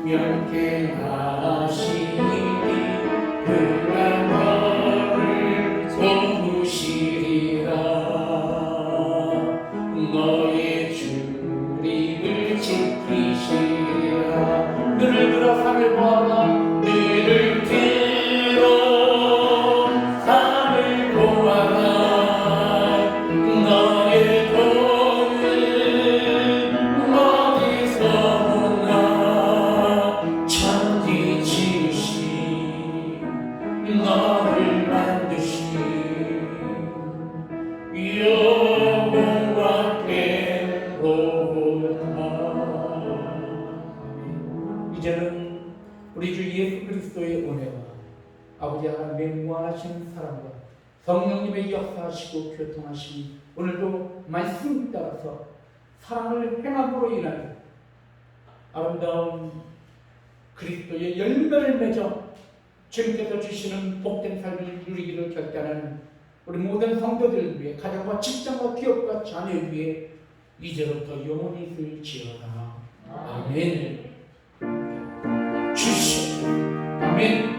명쾌하시니 그가 너를 도우시리라. 너의 주림을 지키시리라. 눈을 들어 산을 보아라. 눈을 들어 산을 보아라. 너의 도는 어디서 오나. 천지 지으신 너를 만드신 영원과 괴로우나. 이제는 우리 주 예수 그리스도의 은혜와 아버지 하나님의 무한하신 사랑과 성령님의 역사하시고 교통하심이 오늘도 말씀 따라서 사랑을 행함으로 인하여 아름다운 그리스도의 열매를 맺어 주님께서 주시는 복된 삶을 누리기를 결단하는 우리 모든 성도들 위해 가정과 직장과 기업과 자녀 위해 이제부터 영원히 있을지어다. 아멘. 주시옵소서. 아멘.